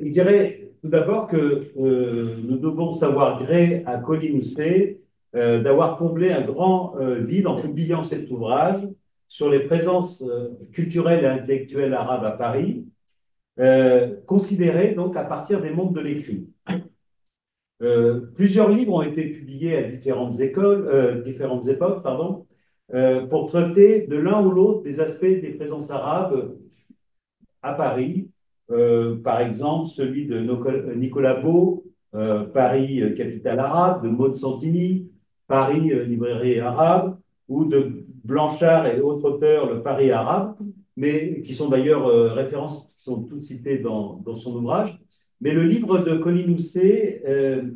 je dirais tout d'abord que nous devons savoir gré à Colin Houcet d'avoir comblé un grand vide en publiant cet ouvrage sur les présences culturelles et intellectuelles arabes à Paris, considérées donc à partir des mondes de l'écrit. Plusieurs livres ont été publiés à différentes époques, pardon, pour traiter de l'un ou l'autre des aspects des présences arabes à Paris. Par exemple, celui de Nicolas Beau, Paris, capitale arabe, de Maud Santini, Paris, librairie arabe, ou de Blanchard et autres auteurs, le Paris arabe, mais qui sont d'ailleurs références qui sont toutes citées dans son ouvrage. Mais le livre de Colin Houcet,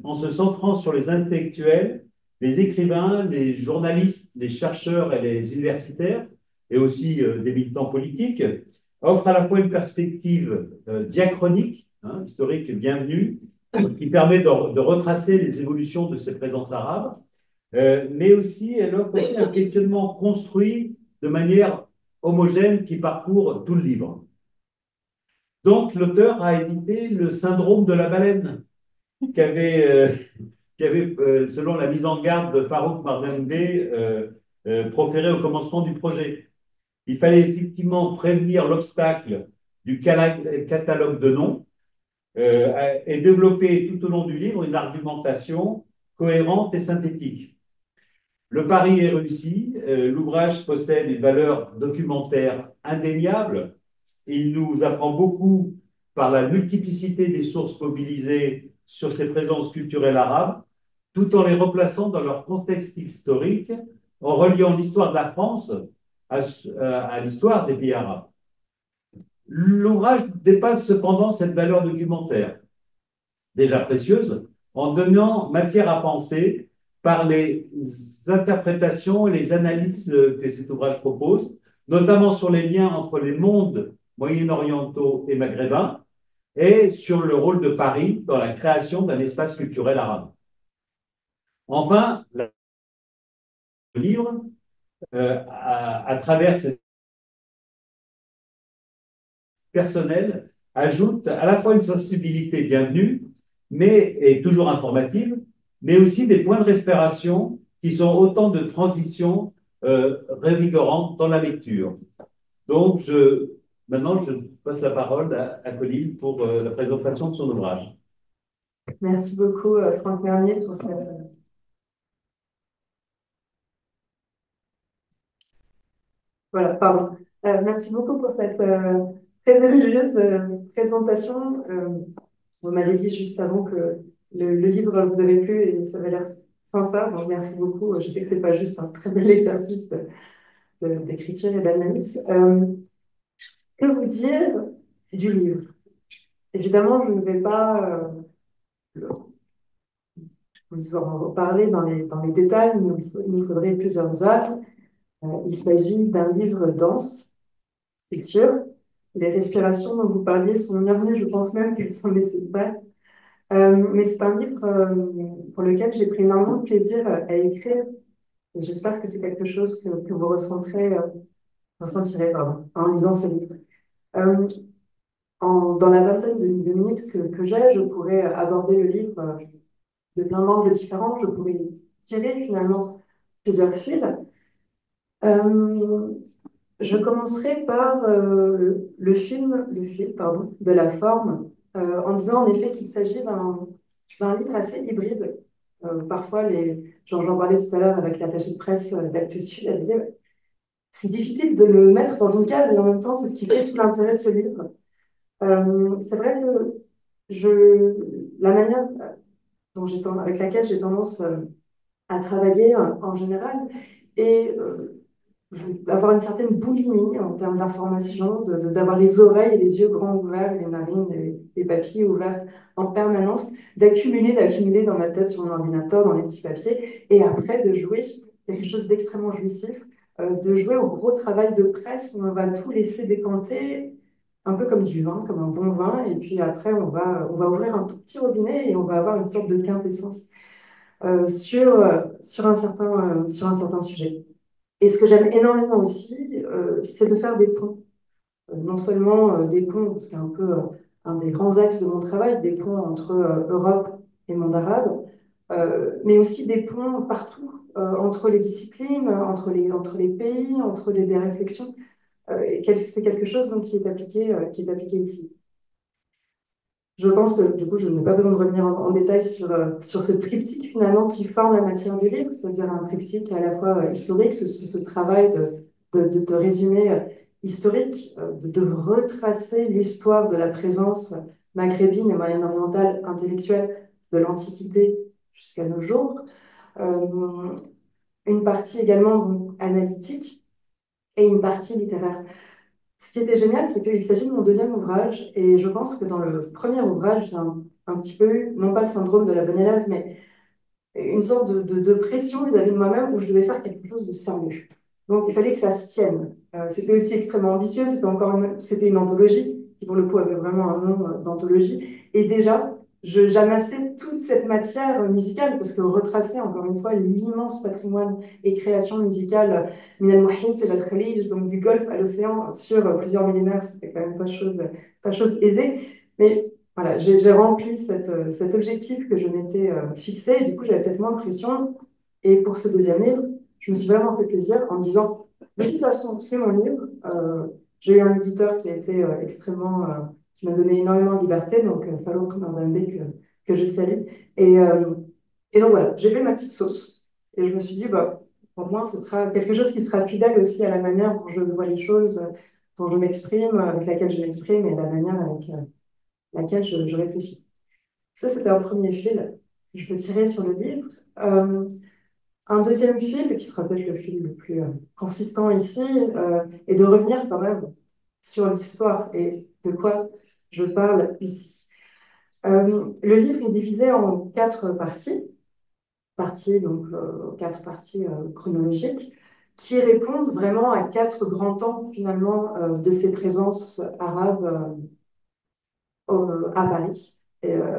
en se centrant sur les intellectuels, les écrivains, les journalistes, les chercheurs et les universitaires, et aussi des militants politiques, offre à la fois une perspective diachronique, hein, historique bienvenue, qui permet de retracer les évolutions de ces présences arabes, mais aussi elle offre aussi un questionnement construit de manière homogène qui parcourt tout le livre. Donc l'auteur a évité le syndrome de la baleine qu'avait, selon la mise en garde de Farouk Mardamdé, proférée au commencement du projet. Il fallait effectivement prévenir l'obstacle du catalogue de noms et développer tout au long du livre une argumentation cohérente et synthétique. Le pari est réussi, l'ouvrage possède une valeur documentaire indéniable, il nous apprend beaucoup par la multiplicité des sources mobilisées sur ces présences culturelles arabes, tout en les replaçant dans leur contexte historique, en reliant l'histoire de la France à l'histoire des pays arabes. L'ouvrage dépasse cependant cette valeur documentaire, déjà précieuse, en donnant matière à penser par les interprétations et les analyses que cet ouvrage propose, notamment sur les liens entre les mondes moyen-orientaux et maghrébins, et sur le rôle de Paris dans la création d'un espace culturel arabe. Enfin, le livre, à travers cette personnel ajoute à la fois une sensibilité bienvenue, mais et toujours informative, mais aussi des points de respiration qui sont autant de transitions revigorantes dans la lecture. Donc, maintenant, je passe la parole à Colline pour la présentation de son ouvrage. Merci beaucoup, Franck Mernier, pour cette... Voilà, pardon. Merci beaucoup pour cette très élogieuse présentation. Vous m'avez dit juste avant que le livre vous avait plu et ça avait l'air sincère, donc merci beaucoup. Je sais que c'est pas juste un très bel exercice d'écriture et d'analyse. Que vous dire du livre? Évidemment, je ne vais pas vous en reparler dans les détails, il nous faudrait plusieurs heures. Il s'agit d'un livre dense, c'est sûr. Les respirations dont vous parliez sont bienvenues, je pense même qu'elles sont nécessaires. Mais c'est un livre pour lequel j'ai pris énormément de plaisir à écrire. Et j'espère que c'est quelque chose que vous ressentirez en lisant ce livre. Euh, dans la vingtaine de minutes que j'ai, je pourrais aborder le livre de plein d'angles différents. Je pourrais tirer finalement plusieurs fils. Euh, je commencerai par le fil, pardon, de la forme, en disant en effet qu'il s'agit d'un livre assez hybride. Parfois, j'en parlais tout à l'heure avec l'attaché de presse d'Actes Sud, elle disait c'est difficile de le mettre dans une case et en même temps, c'est ce qui fait tout l'intérêt de ce livre. C'est vrai que la manière avec laquelle j'ai tendance à travailler en général et avoir une certaine boulimie en termes d'information, d'avoir les oreilles et les yeux grands ouverts, les narines et les papilles ouvertes en permanence, d'accumuler dans ma tête sur mon ordinateur, dans les petits papiers, et après de jouer quelque chose d'extrêmement jouissif, de jouer au gros travail de presse où on va tout laisser décanter, un peu comme du vin, comme un bon vin, et puis après on va ouvrir un tout petit robinet et on va avoir une sorte de quintessence sur un certain sujet. Et ce que j'aime énormément aussi, c'est de faire des ponts. Non seulement des ponts, ce qui est un peu un des grands axes de mon travail, des ponts entre Europe et monde arabe, mais aussi des ponts partout, entre les disciplines, entre les pays, entre des réflexions. C'est quelque chose donc, qui est appliqué ici. Je pense que du coup, je n'ai pas besoin de revenir en détail sur ce triptyque finalement qui forme la matière du livre, c'est-à-dire un triptyque à la fois historique, ce travail de résumé historique, de retracer l'histoire de la présence maghrébine et moyen-orientale intellectuelle de l'Antiquité jusqu'à nos jours. Euh, une partie également donc, analytique et une partie littéraire. Ce qui était génial, c'est qu'il s'agit de mon deuxième ouvrage, et je pense que dans le premier ouvrage, j'ai un petit peu eu, non pas le syndrome de la bonne élève, mais une sorte de pression vis-à-vis de moi-même où je devais faire quelque chose de sérieux. Donc il fallait que ça se tienne. C'était aussi extrêmement ambitieux, c'était une anthologie, qui pour le coup avait vraiment un nom d'anthologie, et déjà, j'amassais toute cette matière musicale, parce que retracer encore une fois l'immense patrimoine et création musicale min al-Muhit al-Khalij, donc du Golfe à l'océan, sur plusieurs millénaires, c'était quand même pas chose aisée. Mais voilà, j'ai rempli cet objectif que je m'étais fixé, et du coup, j'avais peut-être moins de pression. Et pour ce deuxième livre, je me suis vraiment fait plaisir en me disant, de toute façon, c'est mon livre. J'ai eu un éditeur qui a été qui m'a donné énormément de liberté, donc Farouk Mardambe, que je salue. Et, euh, et donc voilà, j'ai fait ma petite sauce. Et je me suis dit, bah, pour moi, ce sera quelque chose qui sera fidèle aussi à la manière dont je vois les choses, dont je m'exprime, avec laquelle je m'exprime, et la manière avec laquelle je réfléchis. Ça, c'était un premier fil que je peux tirer sur le livre. Euh, un deuxième fil, qui sera peut-être le fil le plus consistant ici, est de revenir quand même sur l'histoire et de quoi je parle ici. Le livre est divisé en quatre quatre parties chronologiques, qui répondent vraiment à quatre grands temps finalement de ces présences arabes à Paris,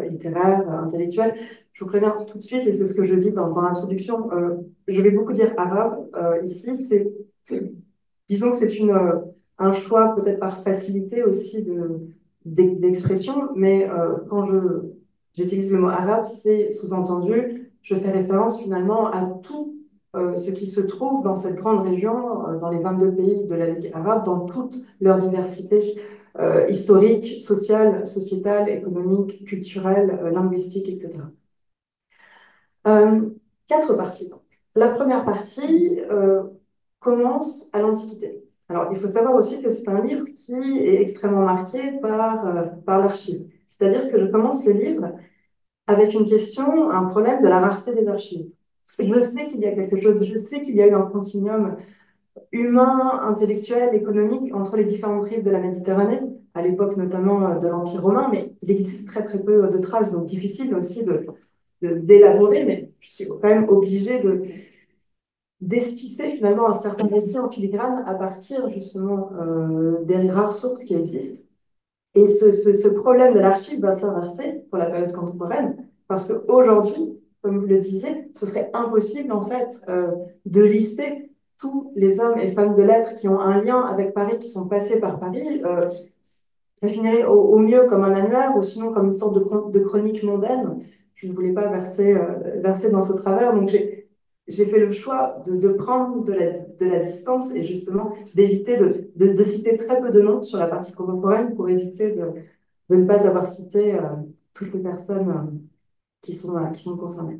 littéraire, intellectuel. Je vous préviens tout de suite, et c'est ce que je dis dans l'introduction, je vais beaucoup dire arabe ici. Disons que c'est un choix peut-être par facilité aussi d'expression, mais quand j'utilise le mot arabe, c'est sous-entendu, je fais référence finalement à tout ce qui se trouve dans cette grande région, dans les 22 pays de la Ligue arabe, dans toute leur diversité historique, sociale, sociétale, économique, culturelle, linguistique, etc. Euh, quatre parties, donc. La première partie commence à l'Antiquité. Alors, il faut savoir aussi que c'est un livre qui est extrêmement marqué par l'archive. C'est-à-dire que je commence le livre avec une question, un problème de la rareté des archives. Parce que je sais qu'il y a quelque chose, je sais qu'il y a eu un continuum humain, intellectuel, économique entre les différentes rives de la Méditerranée, à l'époque notamment de l'Empire romain, mais il existe très très peu de traces, donc difficile aussi d'élaborer, mais je suis quand même obligée d'esquisser finalement un certain récit en filigrane à partir justement des rares sources qui existent. Et ce problème de l'archive va s'inverser pour la période contemporaine, parce qu'aujourd'hui, comme vous le disiez, ce serait impossible en fait de lister tous les hommes et femmes de lettres qui ont un lien avec Paris, qui sont passés par Paris. Ça finirait au mieux comme un annuaire, ou sinon comme une sorte de chronique mondaine. Je ne voulais pas verser dans ce travers, donc j'ai fait le choix de prendre de la distance et justement d'éviter de citer très peu de noms sur la partie contemporaine pour éviter de ne pas avoir cité toutes les personnes qui sont concernées.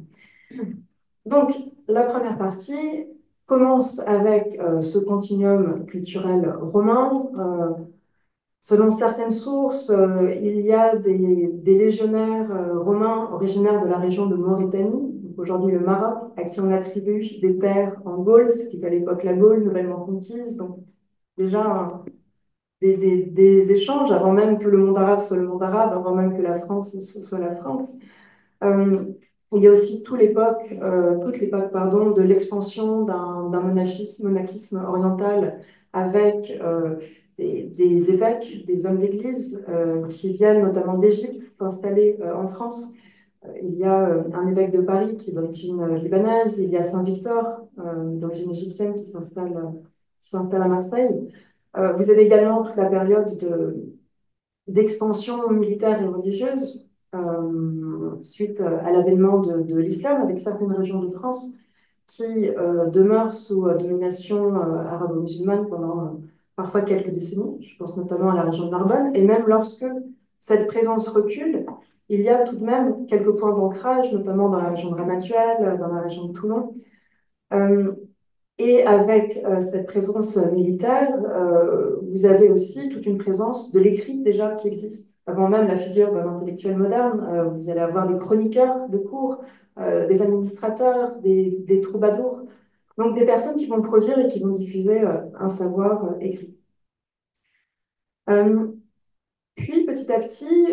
Donc, la première partie commence avec ce continuum culturel romain. Selon certaines sources, il y a des légionnaires romains originaires de la région de Maurétanie, aujourd'hui le Maroc, à qui on attribue des terres en Gaule, ce qui est à l'époque la Gaule nouvellement conquise. Donc déjà des échanges avant même que le monde arabe soit le monde arabe, avant même que la France soit la France. Euh, il y a aussi toute l'époque pardon, de l'expansion d'un monachisme oriental avec des évêques, des hommes d'église qui viennent notamment d'Égypte s'installer en France. Il y a un évêque de Paris qui est d'origine libanaise, il y a Saint-Victor d'origine égyptienne qui s'installe à Marseille. Vous avez également toute la période d'expansion militaire et religieuse suite à l'avènement de l'islam avec certaines régions de France qui demeurent sous domination arabo-musulmane pendant parfois quelques décennies. Je pense notamment à la région de Narbonne. Et même lorsque cette présence recule, il y a tout de même quelques points d'ancrage, notamment dans la région de Ramatuelle, dans la région de Toulon. Euh, et avec cette présence militaire, vous avez aussi toute une présence de l'écrit déjà qui existe. Avant même la figure d'un intellectuel moderne, vous allez avoir des chroniqueurs de cours, des administrateurs, des troubadours, donc des personnes qui vont produire et qui vont diffuser un savoir écrit. Euh, Puis petit à petit,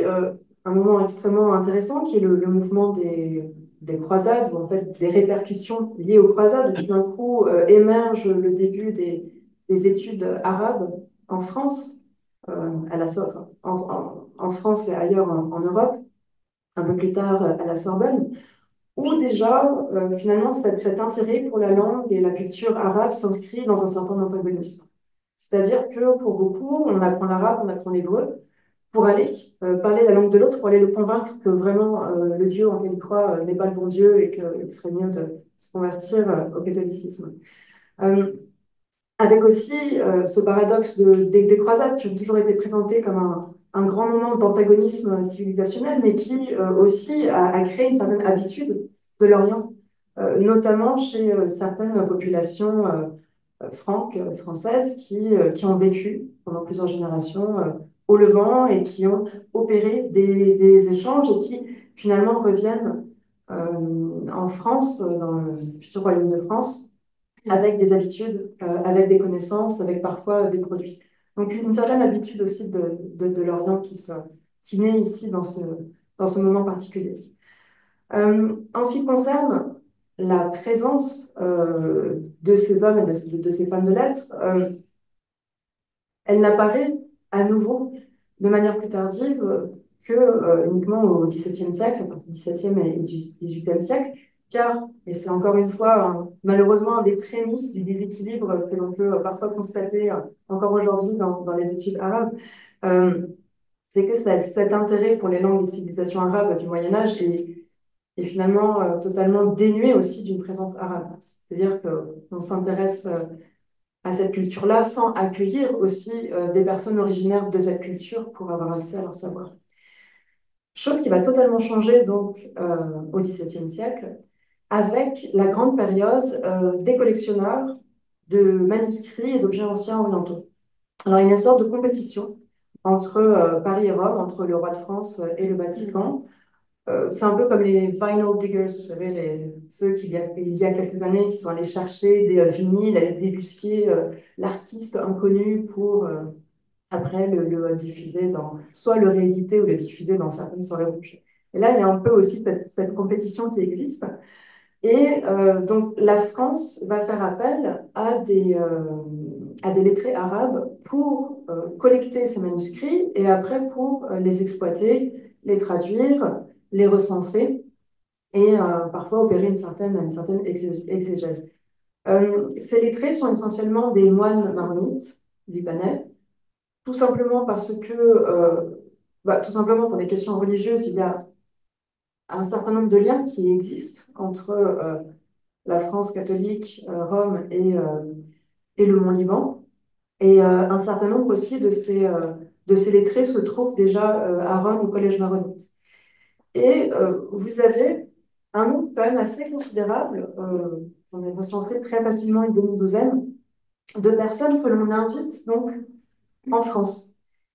un moment extrêmement intéressant qui est le mouvement des croisades, ou en fait des répercussions liées aux croisades. Tout d'un coup émerge le début des études arabes en France, en France et ailleurs en Europe, un peu plus tard à la Sorbonne, où déjà finalement cet intérêt pour la langue et la culture arabe s'inscrit dans un certain antagonisme. C'est-à-dire que pour beaucoup, on apprend l'arabe, on apprend l'hébreu, pour aller parler la langue de l'autre, pour aller le convaincre que vraiment le Dieu en quel il croit n'est pas le bon Dieu et qu'il ferait mieux de se convertir au catholicisme. Euh, Avec aussi ce paradoxe des croisades qui ont toujours été présentées comme un grand moment d'antagonisme civilisationnel, mais qui aussi a créé une certaine habitude de l'Orient, notamment chez certaines populations françaises qui ont vécu pendant plusieurs générations au Levant et qui ont opéré des échanges et qui finalement reviennent en France, dans le futur royaume de France, avec des habitudes, avec des connaissances, avec parfois des produits. Donc une certaine habitude aussi de l'Orient qui naît ici dans ce moment particulier. En ce qui concerne la présence de ces hommes et de ces femmes de lettres, elle n'apparaît à nouveau de manière plus tardive que uniquement au XVIIe siècle, à partir du XVIIe et du XVIIIe siècle, car, et c'est encore une fois malheureusement un des prémices du déséquilibre que l'on peut parfois constater encore aujourd'hui dans les études arabes, euh, c'est que cet intérêt pour les langues et civilisations arabes du Moyen Âge est finalement totalement dénué aussi d'une présence arabe. C'est-à-dire qu'on s'intéresse à cette culture-là sans accueillir aussi des personnes originaires de cette culture pour avoir accès à leur savoir. Chose qui va totalement changer donc au XVIIe siècle avec la grande période des collectionneurs de manuscrits et d'objets anciens orientaux. Alors il y a une sorte de compétition entre Paris et Rome, entre le roi de France et le Vatican. C'est un peu comme les vinyl diggers, vous savez, ceux il y a quelques années qui sont allés chercher des vinyles, aller débusquer l'artiste inconnu pour après le diffuser soit le rééditer ou le diffuser dans certaines soirées rouges. Et là, il y a un peu aussi cette compétition qui existe. Et donc, la France va faire appel à des lettrés arabes pour collecter ces manuscrits et après pour les exploiter, les traduire, les recenser et parfois opérer une certaine exégèse. Ces lettrés sont essentiellement des moines maronites libanais, tout simplement parce que, tout simplement pour des questions religieuses, il y a un certain nombre de liens qui existent entre la France catholique, Rome et le Mont-Liban. Et un certain nombre aussi de ces lettrés se trouvent déjà à Rome au Collège maronite. Et vous avez un nombre quand même assez considérable, on est recensé très facilement une demi-douzaine, de personnes que l'on invite donc en France.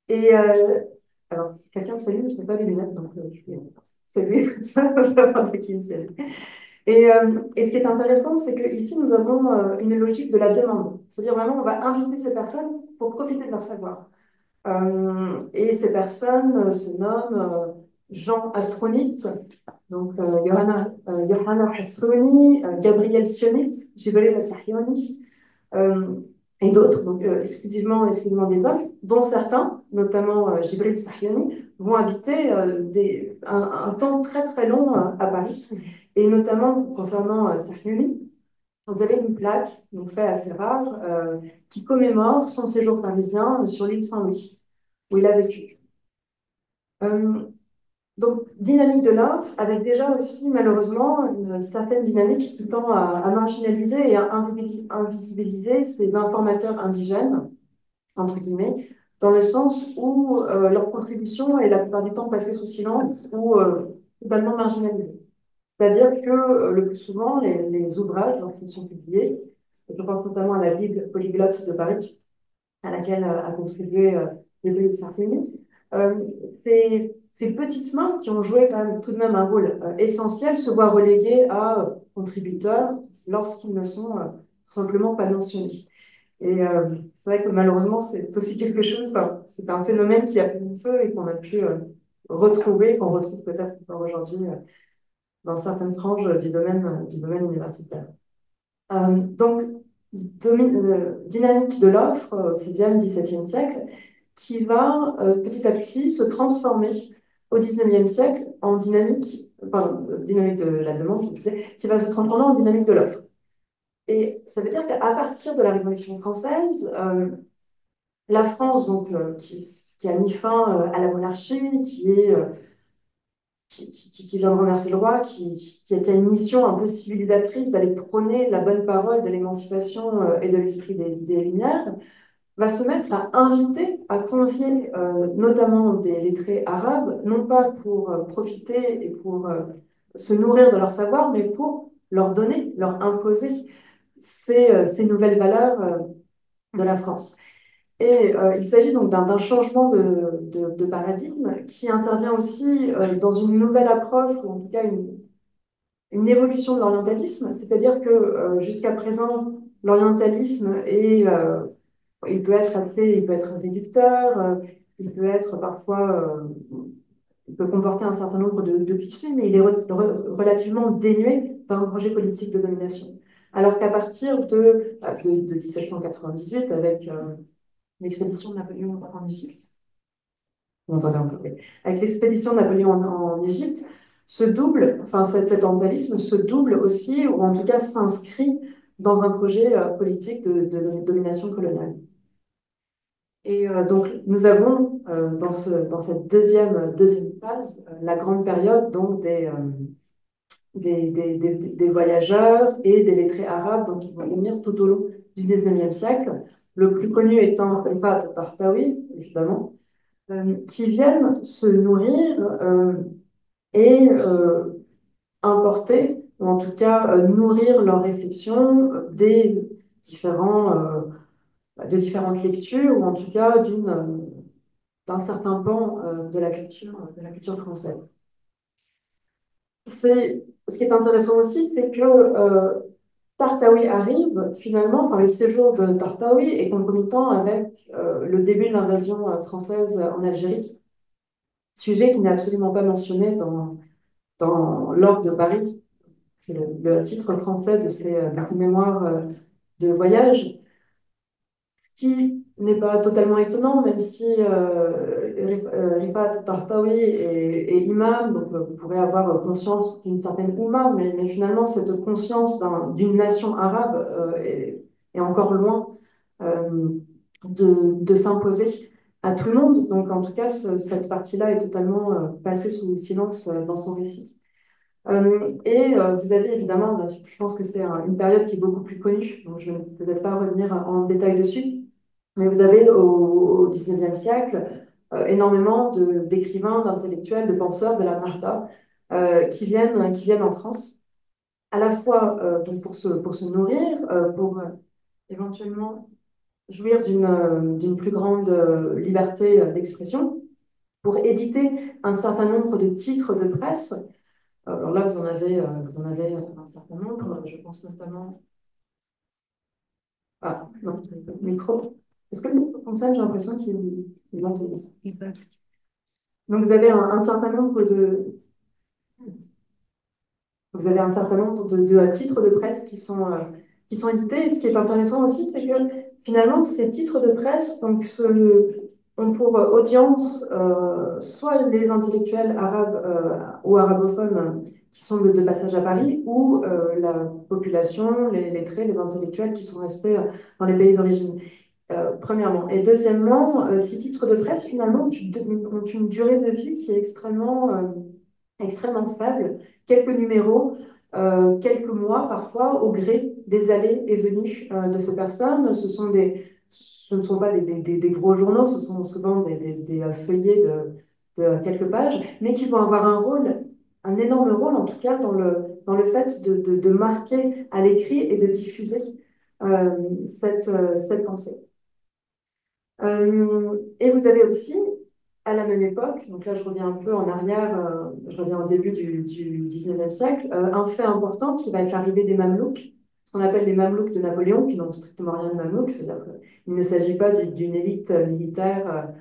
Et alors, quelqu'un me salue, je n'ai pas les lunettes, donc je vais saluer comme ça, savoir de qui il s'agit. Et ce qui est intéressant, c'est qu'ici, nous avons une logique de la demande. C'est-à-dire vraiment, on va inviter ces personnes pour profiter de leur savoir. Et ces personnes se nomment Jean Astronite, donc Johanna Hasroni, Gabriel Sionit, Jibril Sahioni, et d'autres, donc exclusivement des hommes, dont certains, notamment Jibril Sahioni, vont habiter un temps très très long à Paris. Et notamment concernant Sahioni, vous avez une plaque, donc fait assez rare, qui commémore son séjour parisien sur l'île Saint-Louis, où il a vécu. Euh, donc, dynamique de l'offre, avec déjà aussi malheureusement une certaine dynamique qui tend à marginaliser et à invisibiliser ces informateurs indigènes, entre guillemets, dans le sens où leur contribution est la plupart du temps passée sous silence ou totalement marginalisée. C'est-à-dire que le plus souvent, les ouvrages, lorsqu'ils sont publiés, je pense notamment à la Bible polyglotte de Paris, à laquelle a contribué Bébé Sarkozy, euh, ces petites mains qui ont joué quand même tout de même un rôle essentiel se voient reléguées à contributeurs lorsqu'ils ne sont tout simplement pas mentionnés. Et c'est vrai que malheureusement, c'est aussi quelque chose, enfin, c'est un phénomène qui a fait du feu et qu'on a pu retrouver, qu'on retrouve peut-être encore aujourd'hui dans certaines franges du domaine universitaire. Donc, dynamique de l'offre au 16e, 17e siècle, qui va petit à petit se transformer au 19e siècle en dynamique, pardon, dynamique de la demande, je disais, qui va se transformer en dynamique de l'offre. Et ça veut dire qu'à partir de la Révolution française, la France, donc, qui a mis fin à la monarchie, qui vient de renverser le roi, qui a une mission un peu civilisatrice d'aller prôner la bonne parole de l'émancipation et de l'esprit des Lumières, va se mettre à inviter, à convier notamment des lettrés arabes, non pas pour profiter et pour se nourrir de leur savoir, mais pour leur donner, leur imposer ces nouvelles valeurs de la France. Et il s'agit donc d'un changement de paradigme qui intervient aussi dans une nouvelle approche, ou en tout cas une évolution de l'orientalisme, c'est-à-dire que jusqu'à présent, l'orientalisme il peut être réducteur, il peut être parfois, il peut comporter un certain nombre de clichés, mais il est relativement dénué d'un projet politique de domination. Alors qu'à partir de 1798, avec l'expédition de Napoléon en Égypte, vous m'entendez un peu, oui. Avec l'expédition de Napoléon en Égypte, se double, enfin cet orientalisme se double aussi, ou en tout cas s'inscrit dans un projet politique de domination coloniale. Et donc, nous avons dans cette deuxième phase la grande période donc des voyageurs et des lettrés arabes donc, qui vont venir tout au long du 19e siècle, le plus connu étant Rifat Tartawi, évidemment, qui viennent se nourrir et importer, ou en tout cas nourrir leurs réflexions de différentes lectures, ou en tout cas d'un certain pan de la culture française. Ce qui est intéressant aussi, c'est que Tartawi arrive finalement, enfin le séjour de Tartawi est concomitant avec le début de l'invasion française en Algérie, sujet qui n'est absolument pas mentionné dans l'Ordre de Paris. C'est le titre français de ses mémoires de voyage, ce qui n'est pas totalement étonnant, même si Rifat Tartawi est imam, donc vous pourrez avoir conscience d'une certaine oumma, mais finalement cette conscience d'une nation arabe est encore loin euh, de s'imposer à tout le monde. Donc en tout cas, cette partie-là est totalement passée sous silence dans son récit. Vous avez évidemment, je pense que c'est une période qui est beaucoup plus connue, donc je ne vais peut-être pas revenir en détail dessus, mais vous avez au 19e siècle énormément d'écrivains, d'intellectuels, de penseurs de la Nahda qui viennent en France, à la fois donc pour se nourrir, pour éventuellement jouir d'une plus grande liberté d'expression, pour éditer un certain nombre de titres de presse. Alors là, vous en avez un certain nombre. Je pense notamment. Ah, non, le micro. Est-ce que le micro fonctionne? J'ai l'impression qu'il ventile. Donc, un certain nombre vous avez un certain nombre de titres de presse qui sont édités. Et ce qui est intéressant aussi, c'est que finalement, ces titres de presse ont pour audience soit les intellectuels arabes ou arabophones qui sont de passage à Paris, ou la population, les lettrés, les intellectuels qui sont restés dans les pays d'origine. premièrement. Et deuxièmement, ces titres de presse, finalement, ont une durée de vie qui est extrêmement faible. Quelques numéros, quelques mois parfois, au gré des allées et venues de ces personnes. Ce ne sont pas des gros journaux, ce sont souvent des feuillets de quelques pages, mais qui vont avoir un rôle, un énorme rôle en tout cas dans le fait de marquer à l'écrit et de diffuser cette pensée. Et vous avez aussi, à la même époque, donc là je reviens un peu en arrière, je reviens au début du 19e siècle, un fait important qui va être l'arrivée des Mamelouks, ce qu'on appelle les Mamelouks de Napoléon, qui n'ont strictement rien de Mamelouk, c'est-à-dire qu'il ne s'agit pas d'une élite militaire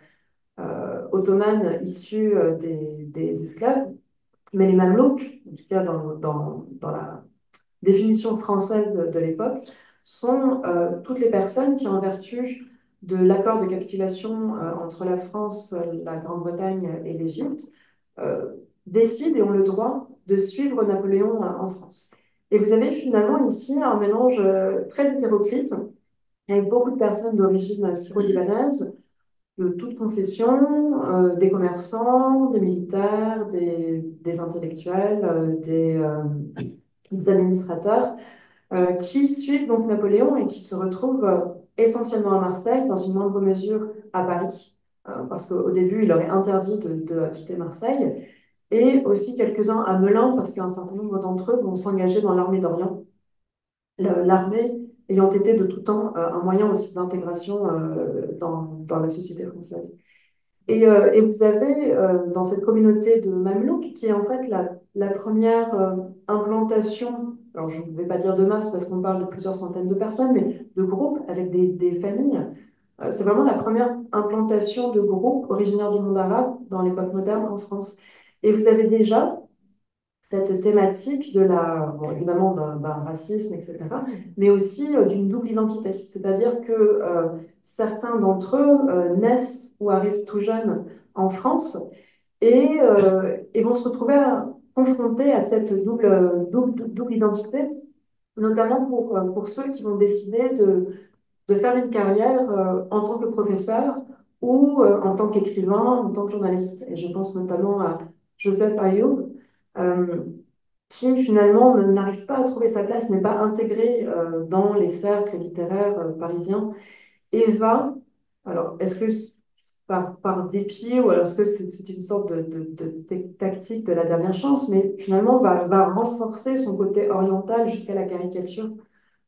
ottomane issue des esclaves, mais les Mamelouks, en tout cas dans la définition française de l'époque, sont toutes les personnes qui, en vertu de l'accord de capitulation entre la France, la Grande-Bretagne et l'Égypte, décident et ont le droit de suivre Napoléon en France. Et vous avez finalement ici un mélange très hétéroclite, avec beaucoup de personnes d'origine syro-libanaise, de toute confession, des commerçants, des militaires, des intellectuels, des administrateurs, qui suivent donc Napoléon et qui se retrouvent essentiellement à Marseille, dans une moindre mesure à Paris, parce qu'au début, il leur est interdit de quitter Marseille, et aussi quelques-uns à Melun, parce qu'un certain nombre d'entre eux vont s'engager dans l'armée d'Orient, l'armée ayant été de tout temps un moyen aussi d'intégration dans la société française. Et vous avez dans cette communauté de Mamelouks, qui est en fait la première implantation, alors je ne vais pas dire de masse parce qu'on parle de plusieurs centaines de personnes, mais de groupes avec des familles. C'est vraiment la première implantation de groupes originaires du monde arabe dans l'époque moderne en France. Et vous avez déjà cette thématique bon, évidemment d'un racisme, etc., mais aussi d'une double identité. C'est-à-dire que certains d'entre eux naissent ou arrivent tout jeunes en France et vont se retrouver confrontés à cette double identité, notamment pour ceux qui vont décider de faire une carrière en tant que professeur ou en tant qu'écrivain, en tant que journaliste. Et je pense notamment à Joseph Ayoub, euh, qui finalement n'arrive pas à trouver sa place, n'est pas intégré dans les cercles littéraires parisiens et va, alors est-ce que par dépit ou alors est-ce que c'est une sorte de tactique de la dernière chance, mais finalement va renforcer son côté oriental jusqu'à la caricature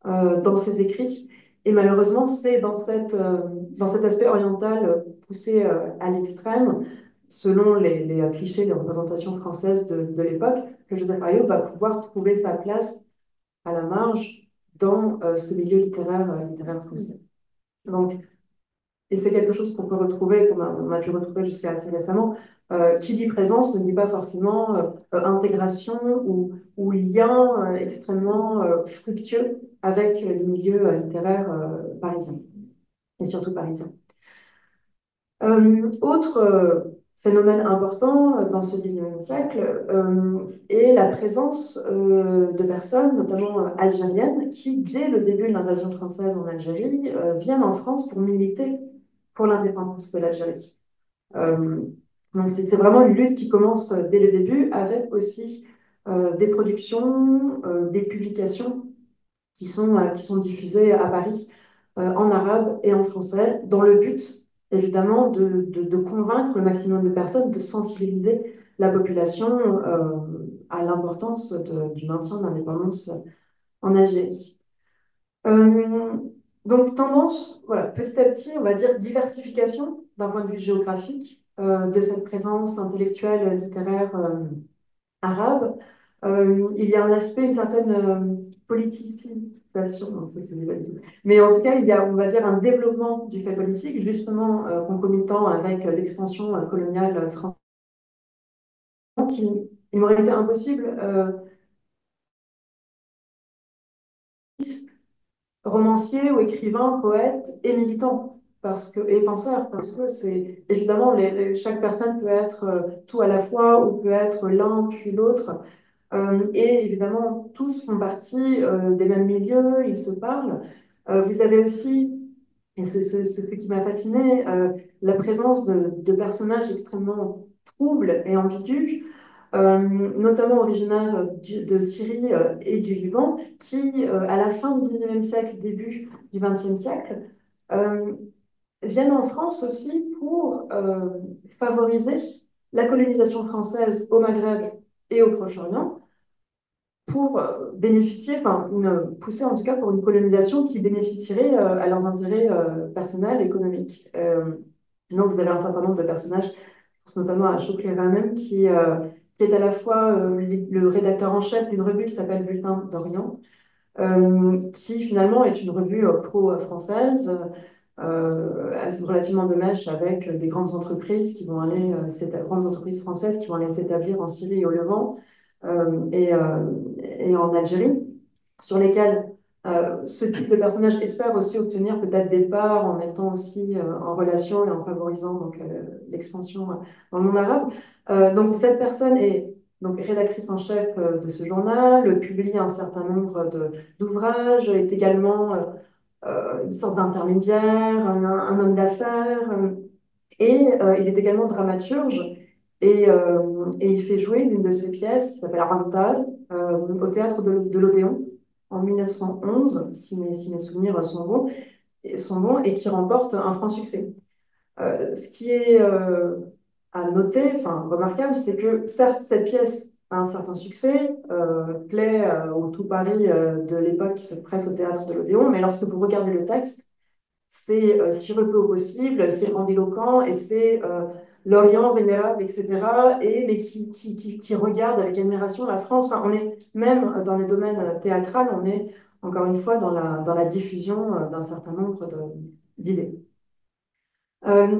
dans ses écrits. Et malheureusement, c'est dans cet aspect oriental poussé à l'extrême, selon les clichés, les représentations françaises de l'époque, que Joseph Ayov va pouvoir trouver sa place à la marge dans ce milieu littéraire français. Donc, et c'est quelque chose qu'on peut retrouver, on a pu retrouver jusqu'à assez récemment. Qui dit présence ne dit pas forcément intégration ou lien extrêmement fructueux avec les milieux littéraires parisiens, et surtout parisiens. Autre phénomène important dans ce 19e siècle est la présence de personnes, notamment algériennes, qui, dès le début de l'invasion française en Algérie, viennent en France pour militer pour l'indépendance de l'Algérie. Donc c'est vraiment une lutte qui commence dès le début, avec aussi des productions, des publications qui sont diffusées à Paris en arabe et en français, dans le but, évidemment, de convaincre le maximum de personnes, de sensibiliser la population à l'importance du maintien de l'indépendance en Algérie. Euh, donc, tendance, voilà, petit à petit, on va dire diversification d'un point de vue géographique de cette présence intellectuelle, littéraire arabe. Il y a un aspect, une certaine politisation, non, ça c'est pas du tout. Mais en tout cas, il y a, on va dire, un développement du fait politique, justement concomitant avec l'expansion coloniale française, qui il m'aurait été impossible romancier ou écrivain, poète et militant et penseur, parce que c'est évidemment chaque personne peut être tout à la fois ou peut être l'un puis l'autre. Et évidemment, tous font partie des mêmes milieux, ils se parlent. Vous avez aussi Et ce qui m'a fasciné, la présence de personnages extrêmement troubles et ambigus, notamment originaires de Syrie et du Liban, qui, à la fin du 19e siècle, début du 20e siècle, euh, viennent en France aussi pour favoriser la colonisation française au Maghreb et au Proche-Orient, pour bénéficier, enfin, pousser en tout cas pour une colonisation qui bénéficierait à leurs intérêts personnels, économiques. Donc, vous avez un certain nombre de personnages, je pense notamment à Shokri Ranem, qui est à la fois le rédacteur en chef d'une revue qui s'appelle Bulletin d'Orient, qui finalement est une revue pro-française, relativement de mèche avec des grandes entreprises qui vont aller, grandes entreprises françaises qui vont aller s'établir en Syrie et au Levant et en Algérie, sur lesquelles ce type de personnage espère aussi obtenir peut-être des parts en mettant aussi en relation et en favorisant donc l'expansion dans le monde arabe. Donc cette personne est donc rédactrice en chef de ce journal, publie un certain nombre d'ouvrages, est également une sorte d'intermédiaire, un homme d'affaires, et il est également dramaturge, et il fait jouer l'une de ses pièces, qui s'appelle Ramtal, au théâtre de l'Odéon en 1911, si mes souvenirs sont bons, et qui remporte un franc succès. Ce qui est à noter, enfin remarquable, c'est que certes, cette pièce a un certain succès, plaît au tout Paris de l'époque qui se presse au théâtre de l'Odéon, mais lorsque vous regardez le texte, c'est sirupeux au possible, c'est grandiloquent et c'est l'Orient vénérable, etc. Mais qui regarde avec admiration la France. Enfin, on est même dans le domaine théâtral, on est encore une fois dans la diffusion d'un certain nombre d'idées.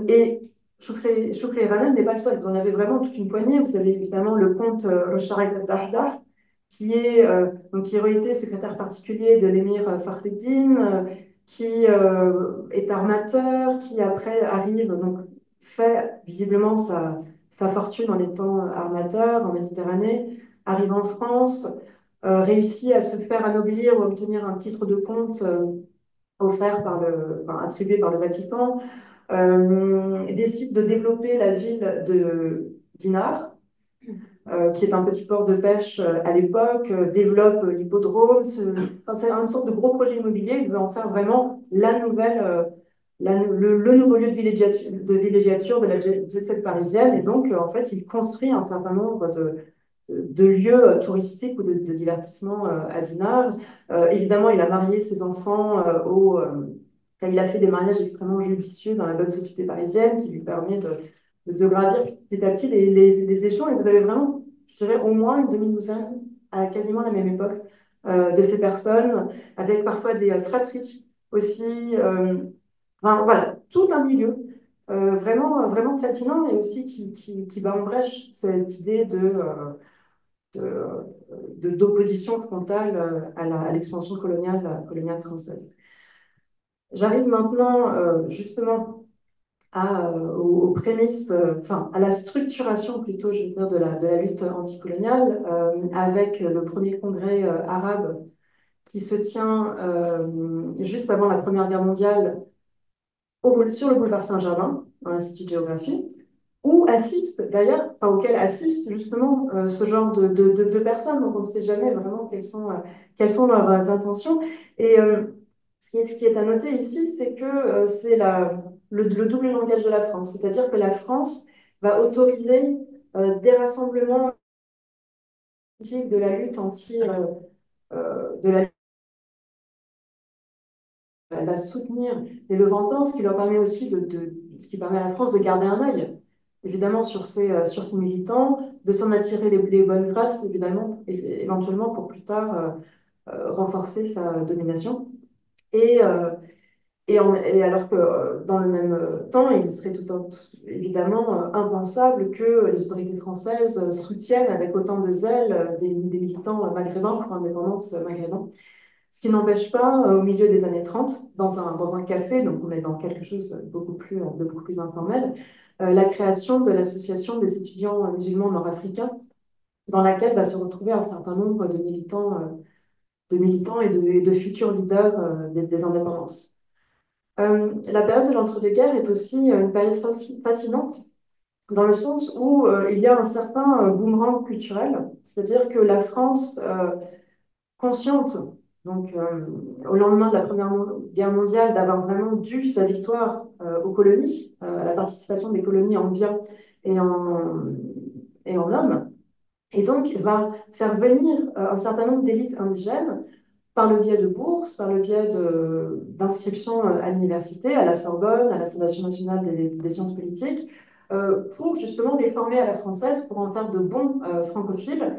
Et Choukri et Ranem n'est pas le seul. Vous en avez vraiment toute une poignée. Vous avez évidemment le comte Rochared Dahdar, qui aurait été secrétaire particulier de l'émir Fakhreddin, qui est armateur, qui après arrive, donc fait visiblement sa fortune en étant armateur en Méditerranée, arrive en France, réussit à se faire anoblir ou obtenir un titre de comte offert attribué par le Vatican, décide de développer la ville de Dinard, qui est un petit port de pêche à l'époque, développe l'hippodrome. Enfin, c'est une sorte de gros projet immobilier. Il veut en faire vraiment la nouvelle, le nouveau lieu de villégiature de la jet-set parisienne. Et donc, en fait, il construit un certain nombre de lieux touristiques ou de divertissement à Dinard. Évidemment, il a marié ses enfants enfin, il a fait des mariages extrêmement judicieux dans la bonne société parisienne qui lui permet de gravir petit à petit les échelons. Et vous avez vraiment, je dirais, au moins une demi-douzaine à quasiment la même époque de ces personnes, avec parfois des fratries aussi. Enfin, voilà, tout un milieu vraiment fascinant et aussi qui bat en brèche cette idée d'opposition frontale à l'expansion coloniale française. J'arrive maintenant justement aux prémices, enfin à la structuration plutôt, je veux dire, de la lutte anticoloniale, avec le premier congrès arabe qui se tient juste avant la Première Guerre mondiale sur le boulevard Saint-Germain, dans l'Institut de géographie, où assiste d'ailleurs, enfin auquel assiste justement ce genre de personnes. Donc on ne sait jamais vraiment quelles sont leurs intentions. Et ce qui est à noter ici, c'est que c'est le double langage de la France, c'est-à-dire que la France va autoriser des rassemblements de la lutte de la elle va soutenir les Levantins, ce qui leur permet aussi ce qui permet à la France de garder un œil, évidemment, sur ses militants, de s'en attirer les bonnes grâces, évidemment, éventuellement pour plus tard renforcer sa domination. Et, et alors que dans le même temps, il serait évidemment impensable que les autorités françaises soutiennent avec autant de zèle des militants maghrébins pour l'indépendance maghrébin. Ce qui n'empêche pas, au milieu des années 30, dans un café, donc on est dans quelque chose de beaucoup plus informel, la création de l'Association des étudiants musulmans nord-africains, dans laquelle va se retrouver un certain nombre de militants et de futurs leaders des indépendances. La période de l'entre-deux-guerres est aussi une période fascinante dans le sens où il y a un certain boomerang culturel, c'est-à-dire que la France consciente, donc au lendemain de la Guerre mondiale, d'avoir vraiment dû sa victoire aux colonies, à la participation des colonies en biens et en hommes, et donc va faire venir un certain nombre d'élites indigènes par le biais de bourses, par le biais d'inscriptions à l'université, à la Sorbonne, à la Fondation nationale des sciences politiques, pour justement les former à la française, pour en faire de bons francophiles.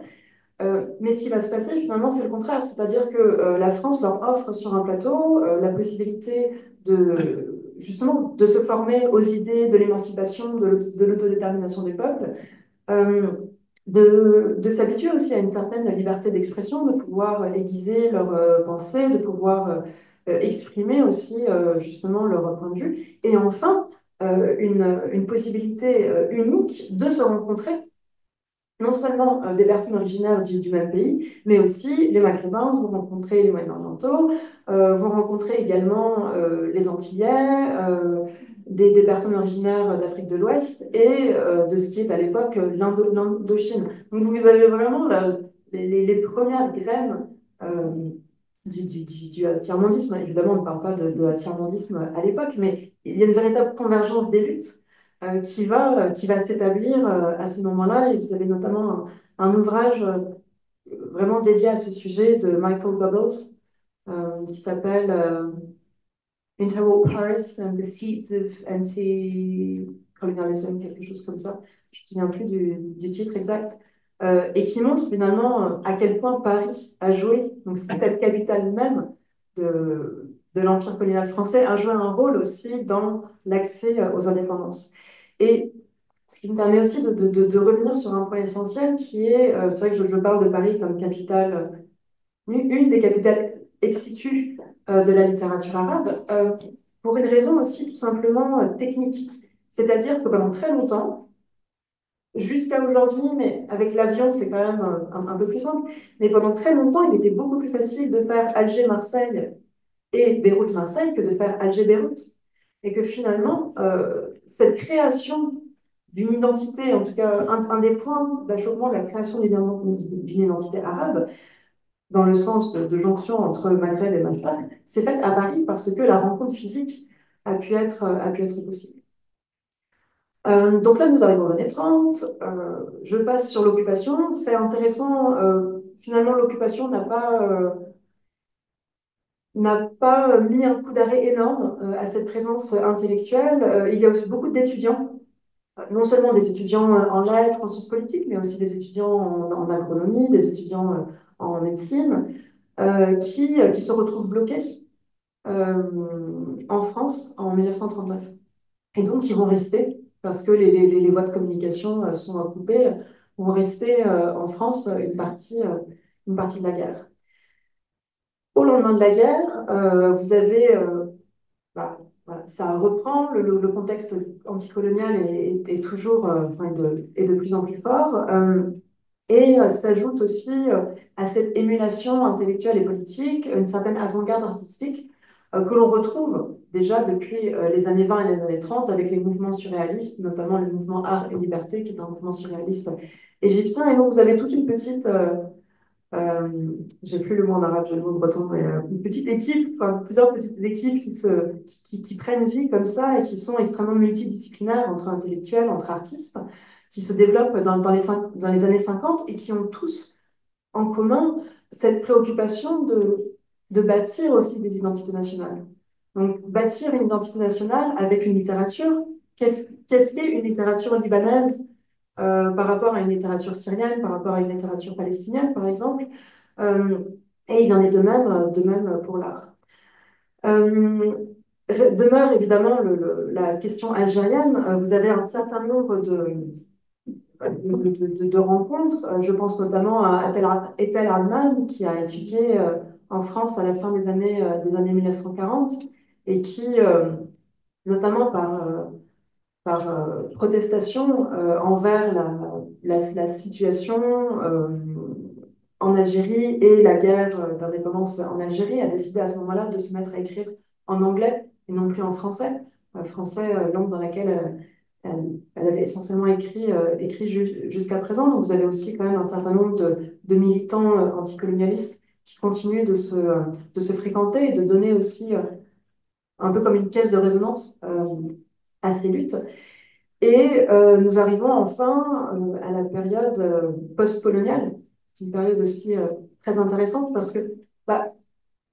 Mais ce qui va se passer finalement, c'est le contraire, c'est-à-dire que la France leur offre sur un plateau la possibilité justement de se former aux idées de l'émancipation, de l'autodétermination des peuples, euh, de s'habituer aussi à une certaine liberté d'expression, de pouvoir aiguiser leurs pensées, de pouvoir exprimer aussi justement leur point de vue, et enfin une possibilité unique de se rencontrer non seulement des personnes originaires du même pays, mais aussi les Maghrébins vont rencontrer les Moyen-Orientaux, vont rencontrer également les Antillais, des personnes originaires d'Afrique de l'Ouest et de ce qui est à l'époque l'Indochine. Donc vous avez vraiment les premières graines du tiers-mondisme. Évidemment, on ne parle pas de tiers-mondisme à l'époque, mais il y a une véritable convergence des luttes qui va s'établir à ce moment-là. Et vous avez notamment un ouvrage vraiment dédié à ce sujet de Michael Goebbels qui s'appelle Interwar Paris and the Seeds of Anti-Colonialism, quelque chose comme ça. Je ne me souviens plus du titre exact. Et qui montre finalement à quel point Paris a joué, donc cette capitale même de l'Empire colonial français, a joué un rôle aussi dans l'accès aux indépendances. Et ce qui me permet aussi de revenir sur un point essentiel qui est, c'est vrai que je parle de Paris comme capitale, une des capitales ex situ de la littérature arabe, pour une raison aussi tout simplement technique. C'est-à-dire que pendant très longtemps, jusqu'à aujourd'hui, mais avec l'avion, c'est quand même un peu plus simple, mais pendant très longtemps, il était beaucoup plus facile de faire Alger-Marseille et Beyrouth-Marseille que de faire Alger-Beyrouth. Et que finalement, cette création d'une identité, en tout cas un des points d'achoppement de la création d'une identité arabe, dans le sens de jonction entre Maghreb et Maghreb, c'est fait à Paris parce que la rencontre physique a pu être possible. Donc là, nous arrivons aux années 30. Je passe sur l'occupation. Fait intéressant, finalement, l'occupation n'a pas mis un coup d'arrêt énorme à cette présence intellectuelle. Il y a aussi beaucoup d'étudiants, non seulement des étudiants en lettres, en sciences politiques, mais aussi des étudiants en agronomie, des étudiants en médecine, qui se retrouvent bloqués en France en 1939. Et donc, ils vont rester, parce que les voies de communication sont coupées, vont rester en France une partie de la guerre. Au lendemain de la guerre, vous avez bah, voilà, ça reprend, le contexte anticolonial est toujours, enfin, est de plus en plus fort, et s'ajoute aussi à cette émulation intellectuelle et politique une certaine avant-garde artistique que l'on retrouve déjà depuis les années 20 et les années 30 avec les mouvements surréalistes, notamment le mouvement Art et Liberté, qui est un mouvement surréaliste égyptien. Et donc vous avez toute une petite euh, j'ai plus le mot en arabe, j'ai le mot breton, mais une petite équipe, enfin plusieurs petites équipes qui prennent vie comme ça et qui sont extrêmement multidisciplinaires entre intellectuels, entre artistes, qui se développent dans les années 50 et qui ont tous en commun cette préoccupation de bâtir aussi des identités nationales. Donc bâtir une identité nationale avec une littérature, qu'est-ce qu'est une littérature libanaise par rapport à une littérature syrienne, par rapport à une littérature palestinienne, par exemple. Euh, et il en est de même pour l'art. Euh, Demeure évidemment la question algérienne. Vous avez un certain nombre de rencontres. Je pense notamment à Etel Adnan, qui a étudié en France à la fin des années 1940 et qui, notamment par protestation envers la situation en Algérie et la guerre d'indépendance en Algérie, a décidé à ce moment-là de se mettre à écrire en anglais et non plus en français. Français, langue dans laquelle elle avait essentiellement écrit jusqu'à présent. Donc vous avez aussi quand même un certain nombre de militants anticolonialistes qui continuent de se fréquenter et de donner aussi un peu comme une caisse de résonance à ces luttes. Et nous arrivons enfin à la période post-coloniale. C'est une période aussi très intéressante parce que bah,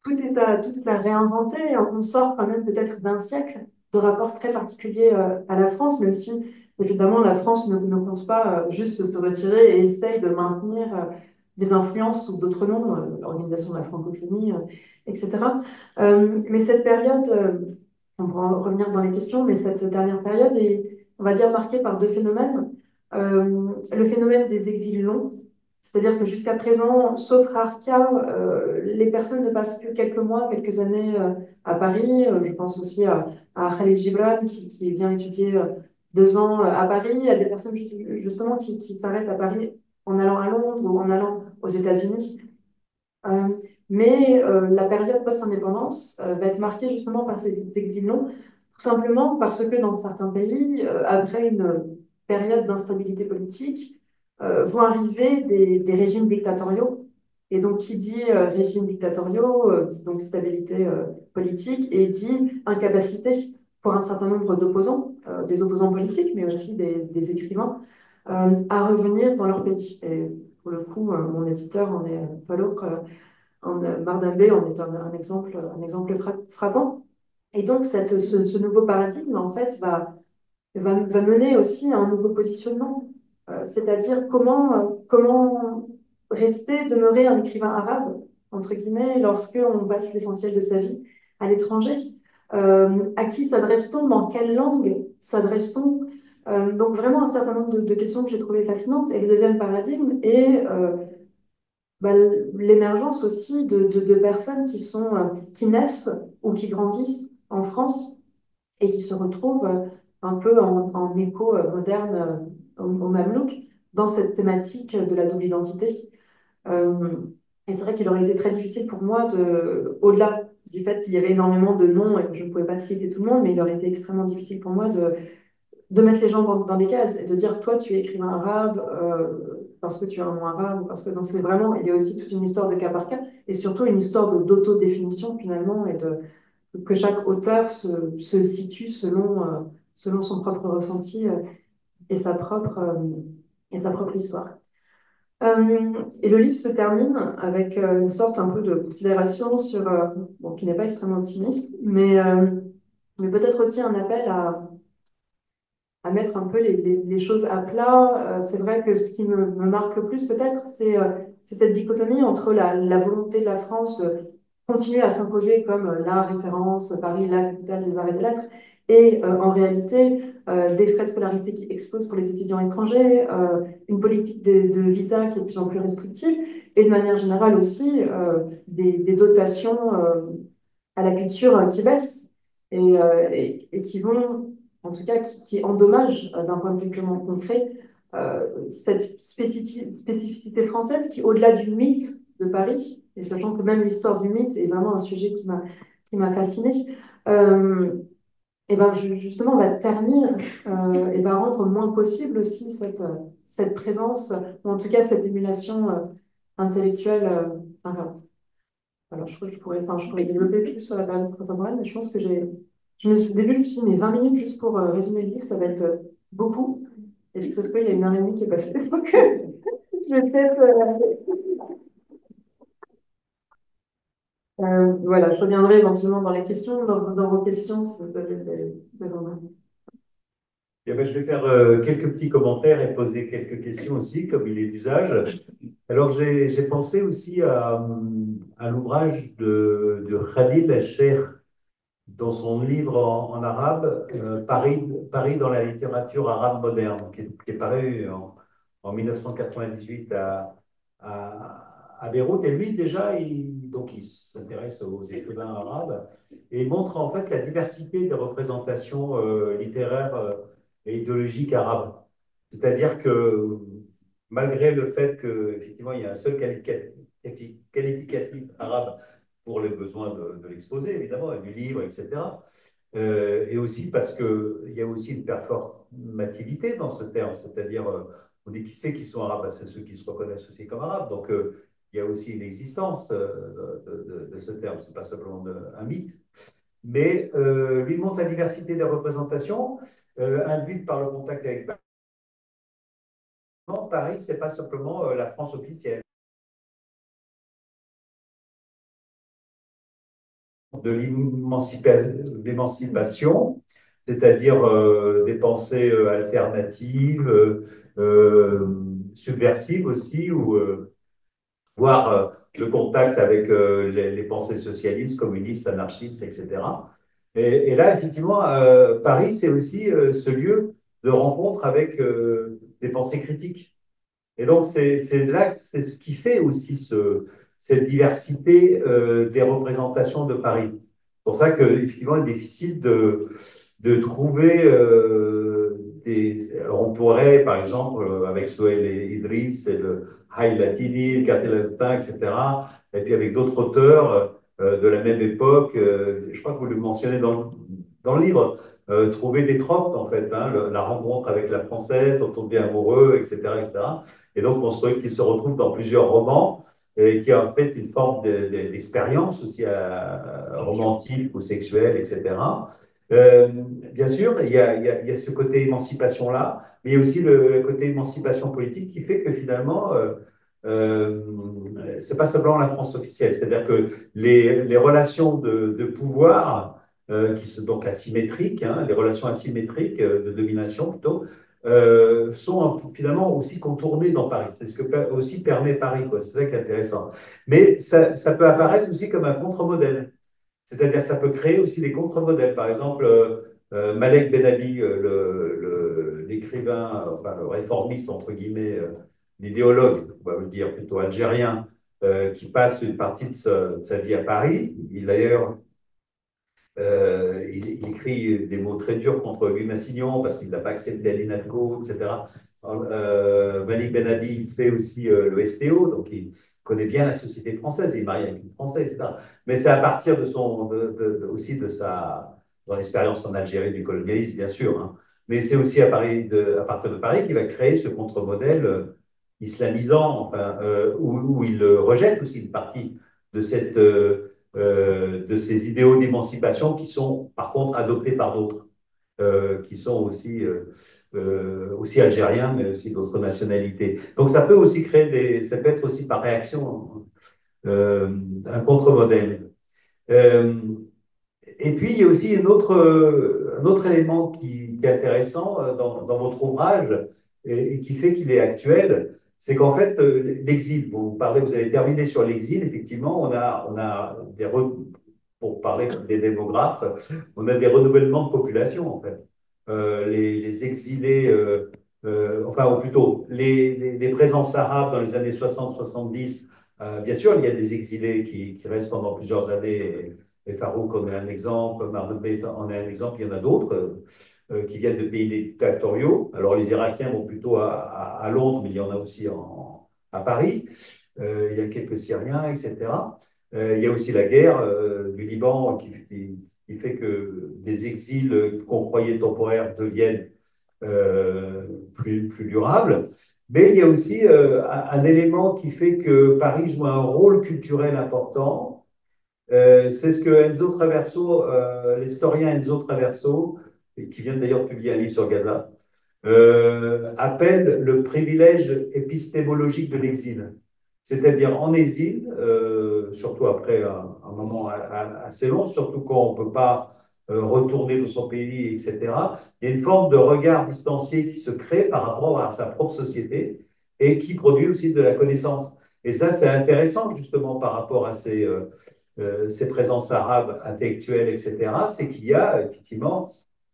tout est à réinventer. On sort quand même peut-être d'un siècle de rapports très particuliers à la France, même si évidemment la France ne compte pas juste se retirer et essaye de maintenir des influences sous d'autres noms, l'Organisation de la francophonie, etc. Mais cette période, on pourra en revenir dans les questions, mais cette dernière période est, on va dire, marquée par deux phénomènes. Le phénomène des exils longs, c'est-à-dire que jusqu'à présent, sauf rare cas, les personnes ne passent que quelques mois, quelques années à Paris. Je pense aussi à Khalil Gibran qui vient étudier 2 ans à Paris. Il y a des personnes justement qui s'arrêtent à Paris en allant à Londres ou en allant aux États-Unis. Euh, mais la période post-indépendance va être marquée justement par ces exils longs, tout simplement parce que dans certains pays, après une période d'instabilité politique, vont arriver des régimes dictatoriaux. Et donc, qui dit régime dictatoriaux, dit donc stabilité politique, et dit incapacité pour un certain nombre d'opposants, des opposants politiques, mais aussi des écrivains, à revenir dans leur pays. Et pour le coup, mon éditeur en est Fallouk, Mardin-Bey en est un exemple frappant. Et donc, ce nouveau paradigme, en fait, va mener aussi à un nouveau positionnement. C'est-à-dire comment rester, demeurer un écrivain arabe, entre guillemets, lorsque on passe l'essentiel de sa vie à l'étranger. À qui s'adresse-t-on? Dans quelle langue s'adresse-t-on? Donc vraiment un certain nombre de questions que j'ai trouvées fascinantes. Et le deuxième paradigme est bah, l'émergence aussi de personnes qui naissent ou qui grandissent en France et qui se retrouvent un peu en écho moderne au Mamelouk dans cette thématique de la double identité. Euh, et c'est vrai qu'il aurait été très difficile pour moi au-delà du fait qu'il y avait énormément de noms et que je ne pouvais pas citer tout le monde, mais il aurait été extrêmement difficile pour moi de mettre les gens dans des cases et de dire toi tu es écrivain arabe parce que tu as un nom arabe ou parce que donc c'est vraiment il y a aussi toute une histoire de cas par cas et surtout une histoire d'autodéfinition finalement et de que chaque auteur se situe selon son propre ressenti et et sa propre histoire. Et le livre se termine avec une sorte un peu de considération sur, bon, qui n'est pas extrêmement optimiste, mais peut-être aussi un appel à mettre un peu les choses à plat. C'est vrai que ce qui me marque le plus peut-être, c'est cette dichotomie entre la volonté de la France de continuer à s'imposer comme la référence, Paris, la capitale des arts et des lettres, et en réalité, des frais de scolarité qui explosent pour les étudiants étrangers, une politique de visa qui est de plus en plus restrictive, et de manière générale aussi des dotations à la culture qui baissent et qui vont en tout cas qui endommage d'un point de vue purement concret cette spécificité française qui, au-delà du mythe de Paris, et sachant que même l'histoire du mythe est vraiment un sujet qui m'a fascinée, et ben justement va ternir et va rendre moins possible aussi cette présence, ou en tout cas cette émulation intellectuelle arabe. Alors, je crois que je pourrais développer plus sur la période contemporaine, mais je pense que au début, je me suis dit, mais 20 minutes juste pour résumer le livre, ça va être beaucoup. Et puis, ça se peut, il y a une heure et demie qui est passée. Donc, je vais peut-être. Voilà, je reviendrai éventuellement dans les questions, dans vos questions, si vous avez des remarques. Eh ben, je vais faire quelques petits commentaires et poser quelques questions aussi, comme il est d'usage. Alors, j'ai pensé aussi à l'ouvrage de Khalil Sheikh dans son livre en arabe, Paris dans la littérature arabe moderne, qui est paru en 1998 à Beyrouth. Et lui, déjà, donc, il s'intéresse aux écrivains arabes et il montre en fait la diversité des représentations littéraires et idéologiques arabes. C'est-à-dire que malgré le fait qu'effectivement, il y a un seul qualificatif arabe pour les besoins de l'exposé, évidemment, et du livre, etc., et aussi parce qu'il y a aussi une performativité dans ce terme, c'est-à-dire, on dit qui c'est qui sont arabes, ben, c'est ceux qui se reconnaissent aussi comme arabes. Donc, il y a aussi une existence de ce terme, c'est pas simplement un mythe. Mais lui montre la diversité des représentations induite par le contact avec Paris. Paris, c'est pas simplement la France officielle. De l'émancipation, c'est-à-dire des pensées alternatives, subversives aussi, ou voire le contact avec les pensées socialistes, communistes, anarchistes, etc. Et là, effectivement, Paris, c'est aussi ce lieu de rencontre avec des pensées critiques. Et donc, c'est là, c'est ce qui fait aussi cette diversité des représentations de Paris. C'est pour ça qu'effectivement, il est difficile de trouver des. Alors, on pourrait, par exemple, avec Souhail et Idriss, et le Haï Latini, le Quartier Latin, etc., et puis avec d'autres auteurs de la même époque, je crois que vous le mentionnez dans le livre, trouver des tropes, en fait, hein, la rencontre avec la Française, dont on devient amoureux, etc., etc. Et donc, construire qui se retrouve dans plusieurs romans et qui a en fait une forme d'expérience aussi romantique ou sexuelle, etc. Bien sûr, il y a ce côté émancipation-là, mais il y a aussi le côté émancipation politique qui fait que finalement, c'est pas simplement la France officielle, c'est-à-dire que les relations de pouvoir, qui sont donc asymétriques, hein, les relations asymétriques de domination plutôt, sont finalement aussi contournées dans Paris. C'est ce que aussi permet Paris, quoi. C'est ça qui est intéressant. Mais ça peut apparaître aussi comme un contre-modèle. C'est-à-dire ça peut créer aussi des contre-modèles. Par exemple, Malek Benabi, l'écrivain, enfin le réformiste, entre guillemets, l'idéologue, on va le dire plutôt algérien, qui passe une partie de sa vie à Paris. Il d'ailleurs il écrit des mots très durs contre Louis Massignon parce qu'il n'a pas accepté à l'INALCO, etc. Malik Benabi, il fait aussi le STO, donc il connaît bien la société française, il est marié avec une Française, etc. Mais c'est à partir aussi de son expérience en Algérie du colonialisme, bien sûr, hein. Mais c'est aussi à partir de Paris qu'il va créer ce contre-modèle islamisant, enfin, où il rejette aussi une partie de ces idéaux d'émancipation qui sont par contre adoptés par d'autres, qui sont aussi algériens, mais aussi d'autres nationalités. Donc ça peut aussi ça peut être aussi par réaction un contre-modèle. Euh, et puis il y a aussi un autre élément qui est intéressant dans votre ouvrage et qui fait qu'il est actuel, c'est qu'en fait, l'exil, vous avez terminé sur l'exil, effectivement, on a pour parler des démographes, on a des renouvellements de population, en fait. Les exilés, enfin, ou plutôt, les présences arabes dans les années 60-70, bien sûr, il y a des exilés qui restent pendant plusieurs années, et Farouk en est un exemple, Mardoubet en est un exemple, il y en a d'autres qui viennent de pays dictatoriaux. Alors, les Irakiens vont plutôt à Londres, mais il y en a aussi à Paris. Il y a quelques Syriens, etc. Il y a aussi la guerre du Liban qui fait que des exils qu'on croyait temporaires deviennent plus durables. Mais il y a aussi un élément qui fait que Paris joue un rôle culturel important. C'est ce que Enzo Traverso, l'historien Enzo Traverso, qui vient d'ailleurs de publier un livre sur Gaza, appelle le privilège épistémologique de l'exil. C'est-à-dire en exil, surtout après un moment assez long, surtout quand on ne peut pas retourner dans son pays, etc., il y a une forme de regard distancié qui se crée par rapport à sa propre société et qui produit aussi de la connaissance. Et ça, c'est intéressant justement par rapport à ces présences arabes intellectuelles, etc., c'est qu'il y a effectivement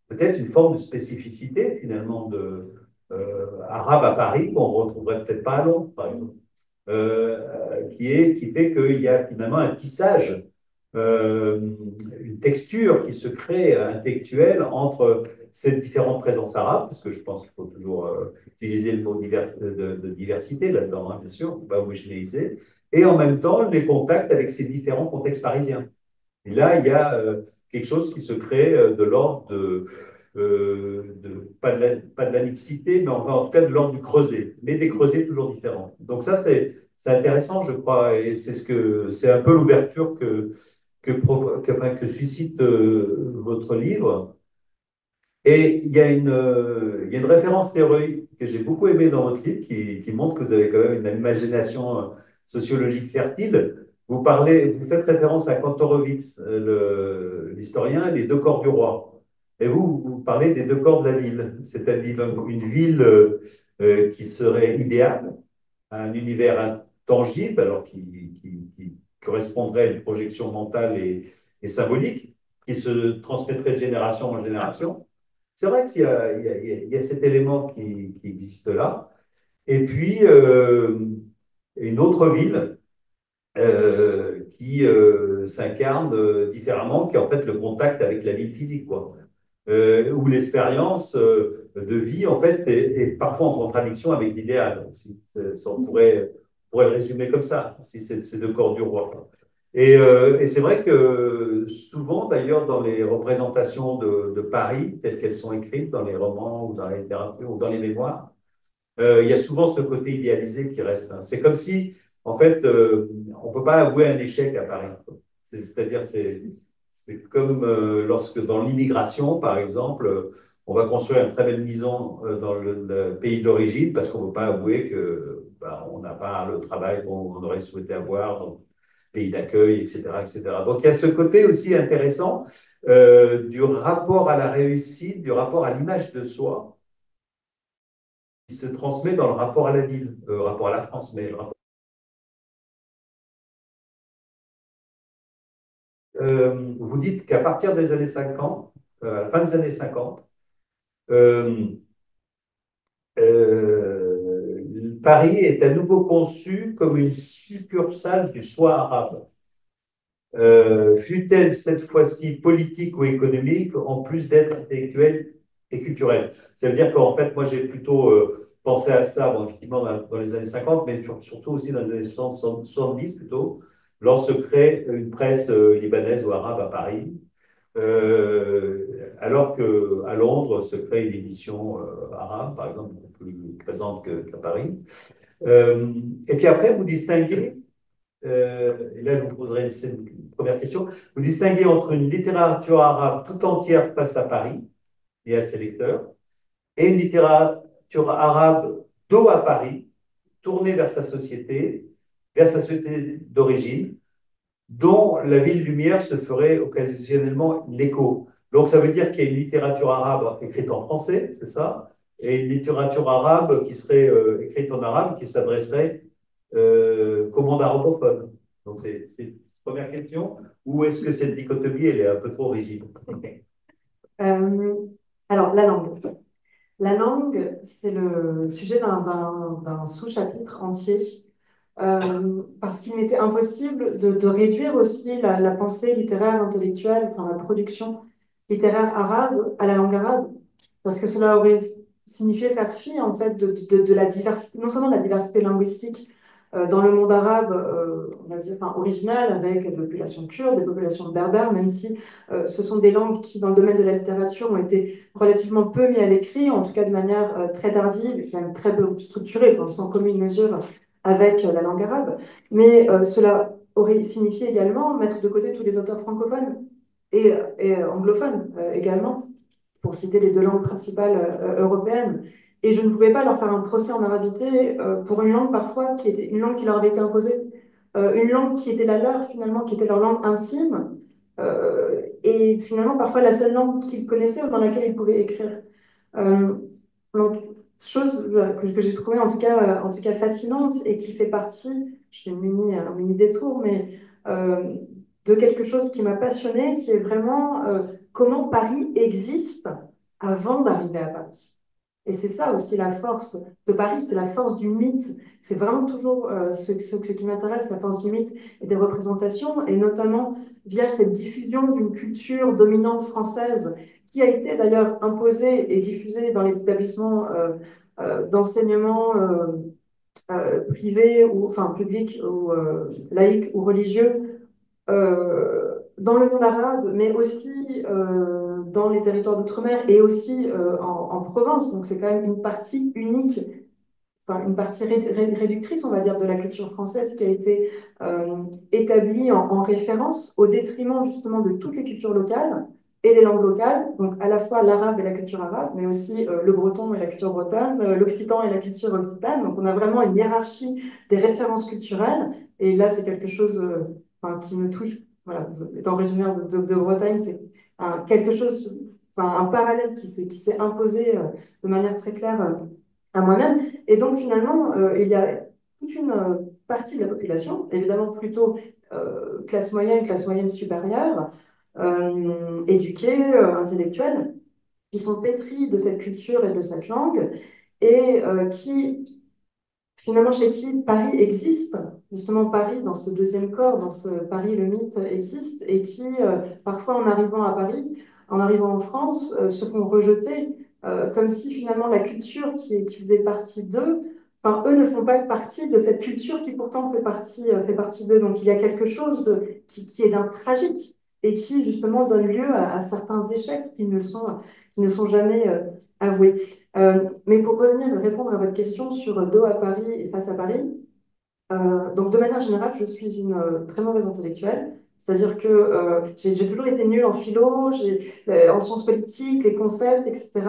peut-être une forme de spécificité finalement arabe à Paris qu'on ne retrouverait peut-être pas à Londres, par exemple, qui fait qu'il y a finalement un tissage, euh, une texture qui se crée intellectuelle entre ces différentes présences arabes, parce que je pense qu'il faut toujours utiliser le mot de diversité là-dedans, hein, bien sûr, il ne faut pas homogénéiser, et en même temps les contacts avec ces différents contextes parisiens. Et là, il y a quelque chose qui se crée de l'ordre pas de la mixité, mais enfin, en tout cas de l'ordre du creuset, mais des creusets toujours différents. Donc ça, c'est intéressant, je crois, et c'est un peu l'ouverture enfin, que suscite votre livre. Et il y a une référence théorique que j'ai beaucoup aimée dans votre livre qui montre que vous avez quand même une imagination sociologique fertile. Vous faites référence à Kantorowicz, l'historien, les deux corps du roi. Et vous parlez des deux corps de la ville, c'est-à-dire une ville qui serait idéale, un univers intangible, alors qui correspondrait à une projection mentale et symbolique, qui se transmettrait de génération en génération. C'est vrai qu'il y a cet élément qui existe là. Et puis, une autre ville qui s'incarne différemment, qui est en fait le contact avec la ville physique, quoi. Où l'expérience de vie, en fait, est parfois en contradiction avec l'idéal aussi. On pourrait le résumer comme ça, si c'est deux corps du roi, quoi. Et c'est vrai que souvent, d'ailleurs, dans les représentations de Paris, telles qu'elles sont écrites dans les romans ou dans la littérature ou dans les mémoires, il y a souvent ce côté idéalisé qui reste, hein. C'est comme si, en fait, on ne peut pas avouer un échec à Paris, quoi. C'est-à-dire, c'est comme lorsque dans l'immigration, par exemple, on va construire une très belle maison dans le pays d'origine parce qu'on ne veut pas avouer que bah, on n'a pas le travail qu'on aurait souhaité avoir dans le pays d'accueil, etc., etc. Donc il y a ce côté aussi intéressant du rapport à la réussite, du rapport à l'image de soi qui se transmet dans le rapport à la ville, rapport à la France, mais vous dites qu'à partir des années 50, à la fin des années 50, euh, Paris est à nouveau conçu comme une succursale du soi arabe. Fut-elle cette fois-ci politique ou économique, en plus d'être intellectuelle et culturelle. Ça veut dire qu'en fait, moi, j'ai plutôt pensé à ça, bon, effectivement, dans les années 50, mais surtout aussi dans les années 60, 70 plutôt, lorsque se crée une presse libanaise ou arabe à Paris, alors qu'à Londres se crée une édition arabe, par exemple, beaucoup plus présente qu'à Paris. Euh, et puis après, vous distinguez et là je vous poserai une première question, vous distinguez entre une littérature arabe tout entière face à Paris et à ses lecteurs, et une littérature arabe dos à Paris, tournée vers sa société d'origine, dont la ville lumière se ferait occasionnellement l'écho. Donc ça veut dire qu'il y a une littérature arabe écrite en français, c'est ça, et une littérature arabe qui serait écrite en arabe, qui s'adresserait qu'au monde arabophone. Donc c'est une première question. Ou est-ce que cette dichotomie, elle est un peu trop rigide? Euh, alors, la langue. La langue, c'est le sujet d'un sous-chapitre entier, parce qu'il m'était impossible de réduire aussi la pensée littéraire, intellectuelle, enfin la production littéraire arabe à la langue arabe, parce que cela aurait signifié faire fi en fait de la diversité, non seulement de la diversité linguistique dans le monde arabe, on va dire, enfin, original, avec des populations kurdes, des populations berbères, même si ce sont des langues qui, dans le domaine de la littérature, ont été relativement peu mis à l'écrit, en tout cas de manière très tardive, et même très peu structurée, enfin, sans commune mesure avec la langue arabe. Mais cela aurait signifié également mettre de côté tous les auteurs francophones et anglophones également, pour citer les deux langues principales européennes. Et je ne pouvais pas leur faire un procès en arabité pour une langue parfois qui était une langue qui leur avait été imposée, une langue qui était la leur finalement, qui était leur langue intime, et finalement parfois la seule langue qu'ils connaissaient ou dans laquelle ils pouvaient écrire. Euh, donc, chose que j'ai trouvée en tout cas fascinante et qui fait partie, je fais un mini détour, mais de quelque chose qui m'a passionnée, qui est vraiment comment Paris existe avant d'arriver à Paris. Et c'est ça aussi la force de Paris, c'est la force du mythe. C'est vraiment toujours ce qui m'intéresse, la force du mythe et des représentations, et notamment via cette diffusion d'une culture dominante française qui a été d'ailleurs imposée et diffusée dans les établissements d'enseignement privés ou enfin publics ou laïcs ou religieux dans le monde arabe, mais aussi dans les territoires d'outre-mer et aussi en Provence. Donc c'est quand même une partie unique, enfin, une partie réductrice, on va dire, de la culture française qui a été établie en référence au détriment justement de toutes les cultures locales et les langues locales, donc à la fois l'arabe et la culture arabe, mais aussi le breton et la culture bretonne, l'occitan et la culture occitane. Donc on a vraiment une hiérarchie des références culturelles, et là c'est quelque chose enfin, qui me touche. Voilà, étant originaire de Bretagne, c'est quelque chose, enfin, un parallèle qui s'est imposé de manière très claire à moi-même. Et donc, finalement, il y a toute une partie de la population, évidemment plutôt classe moyenne supérieure, éduquée, intellectuelle, qui sont pétris de cette culture et de cette langue, et qui, finalement, chez qui Paris existe, justement Paris, dans ce deuxième corps, dans ce Paris, le mythe existe, et qui, parfois, en arrivant à Paris, en arrivant en France, se font rejeter, comme si finalement la culture qui faisait partie d'eux, enfin, eux ne font pas partie de cette culture qui pourtant fait partie d'eux. Donc il y a quelque chose qui est d'un tragique et qui justement donne lieu à certains échecs qui ne sont jamais avoués. Mais pour revenir répondre à votre question sur dos à Paris et face à Paris, donc, de manière générale, je suis une très mauvaise intellectuelle. C'est-à-dire que j'ai toujours été nulle en philo, en sciences politiques, les concepts, etc.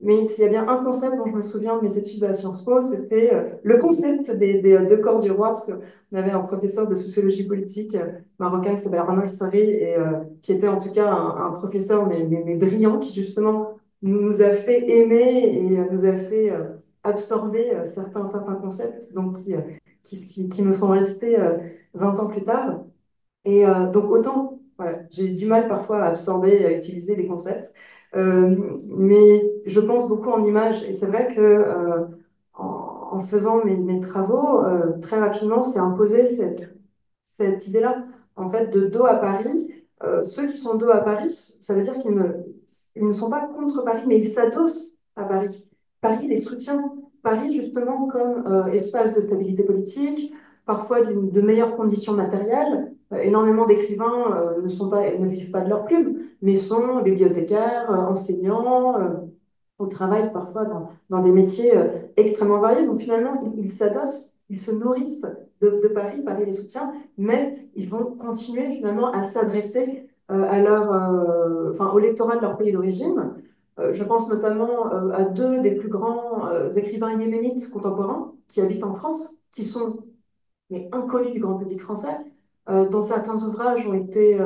Mais s'il y a bien un concept dont je me souviens de mes études à Sciences Po, c'était le concept des deux corps du roi, parce qu'on avait un professeur de sociologie politique marocain qui s'appelle Arnold Sarri, et qui était en tout cas un professeur, mais brillant, qui justement nous a fait aimer et nous a fait absorber certains concepts, donc qui me sont restés 20 ans plus tard. Et donc autant, voilà, j'ai du mal parfois à absorber et à utiliser les concepts, mais je pense beaucoup en images. Et c'est vrai que en faisant mes travaux, très rapidement, c'est imposé cette idée-là, en fait, de dos à Paris. Ceux qui sont dos à Paris, ça veut dire ils ne sont pas contre Paris, mais ils s'adossent à Paris. Paris les soutient. Paris, justement, comme espace de stabilité politique, parfois de meilleures conditions matérielles. Énormément d'écrivains ne vivent pas de leur plume, mais sont bibliothécaires, enseignants, au travail parfois dans des métiers extrêmement variés. Donc finalement, ils s'adossent, ils se nourrissent de Paris, Paris les soutient, mais ils vont continuer finalement à s'adresser enfin, au lectorat de leur pays d'origine. Je pense notamment à deux des plus grands écrivains yéménites contemporains qui habitent en France, qui sont mais inconnus du grand public français, dont certains ouvrages ont été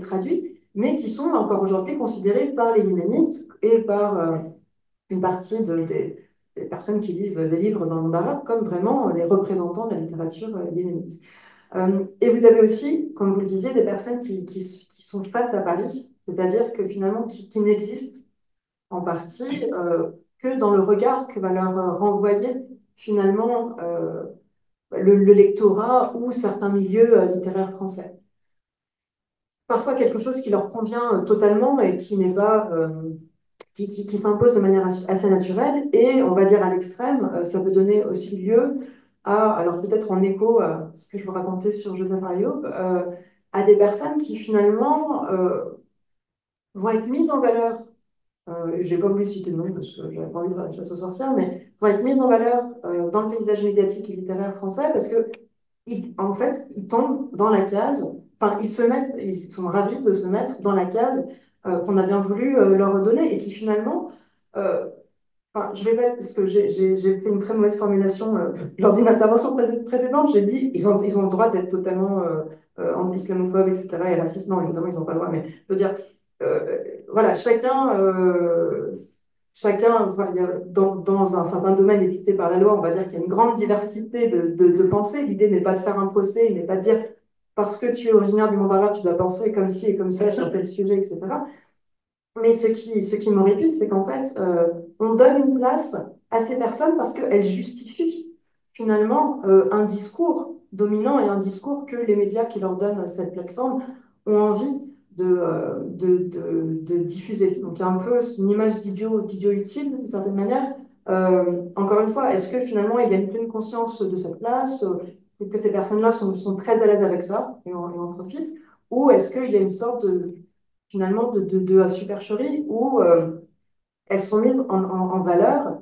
traduits, mais qui sont encore aujourd'hui considérés par les Yéménites et par une partie des personnes qui lisent des livres dans le monde arabe comme vraiment les représentants de la littérature yéménite. Et vous avez aussi, comme vous le disiez, des personnes qui sont face à Paris, c'est-à-dire que finalement qui n'existent en partie que dans le regard que va leur renvoyer finalement le lectorat ou certains milieux littéraires français. Parfois quelque chose qui leur convient totalement et qui n'est pas, qui s'impose de manière assez naturelle. Et on va dire à l'extrême, ça peut donner aussi lieu alors peut-être en écho à ce que je vous racontais sur Joseph Ayoub, à des personnes qui finalement vont être mises en valeur. J'ai pas voulu citer le nom parce que j'avais pas envie de faire la chasse aux sorcières, mais vont être mises en valeur dans le paysage médiatique et littéraire français parce que en fait, ils tombent dans la case, enfin, ils sont ravis de se mettre dans la case qu'on a bien voulu leur donner et qui finalement, euh, enfin, je vais pas, parce que j'ai fait une très mauvaise formulation lors d'une intervention précédente, j'ai dit, ils ont le droit d'être totalement anti-islamophobes, etc., et racistes. Non, évidemment, ils n'ont pas le droit, mais je veux dire, voilà, chacun, enfin, dans un certain domaine édicté par la loi, on va dire qu'il y a une grande diversité de pensées. L'idée n'est pas de faire un procès, n'est pas de dire parce que tu es originaire du monde arabe, tu dois penser comme ci et comme ça sur tel sujet, etc. Mais ce qui me répugne, c'est qu'en fait, on donne une place à ces personnes parce qu'elles justifient finalement un discours dominant et un discours que les médias qui leur donnent cette plateforme ont envie de diffuser. Donc il y a un peu une image d'idiot utile, d'une certaine manière. Encore une fois, est-ce que finalement il y a une pleine conscience de cette place, que ces personnes-là sont très à l'aise avec ça et en profitent, ou est-ce qu'il y a une sorte finalement de supercherie où elles sont mises en valeur,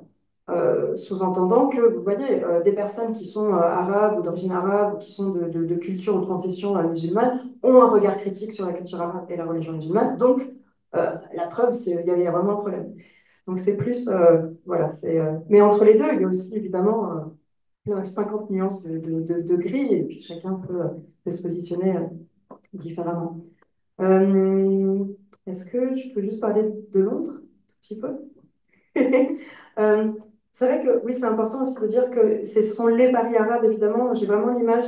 sous-entendant que, vous voyez, des personnes qui sont arabes ou d'origine arabe ou qui sont de culture ou de confession musulmane ont un regard critique sur la culture arabe et la religion musulmane. Donc, la preuve, c'est il y a vraiment un problème. Donc, c'est plus, voilà, mais entre les deux, il y a aussi évidemment 50 nuances de gris et puis chacun peut se positionner différemment. Euh, Est-ce que tu peux juste parler de Londres, un tout petit peu? Euh, c'est vrai que oui, c'est important aussi de dire que ce sont les paris arabes, évidemment. J'ai vraiment l'image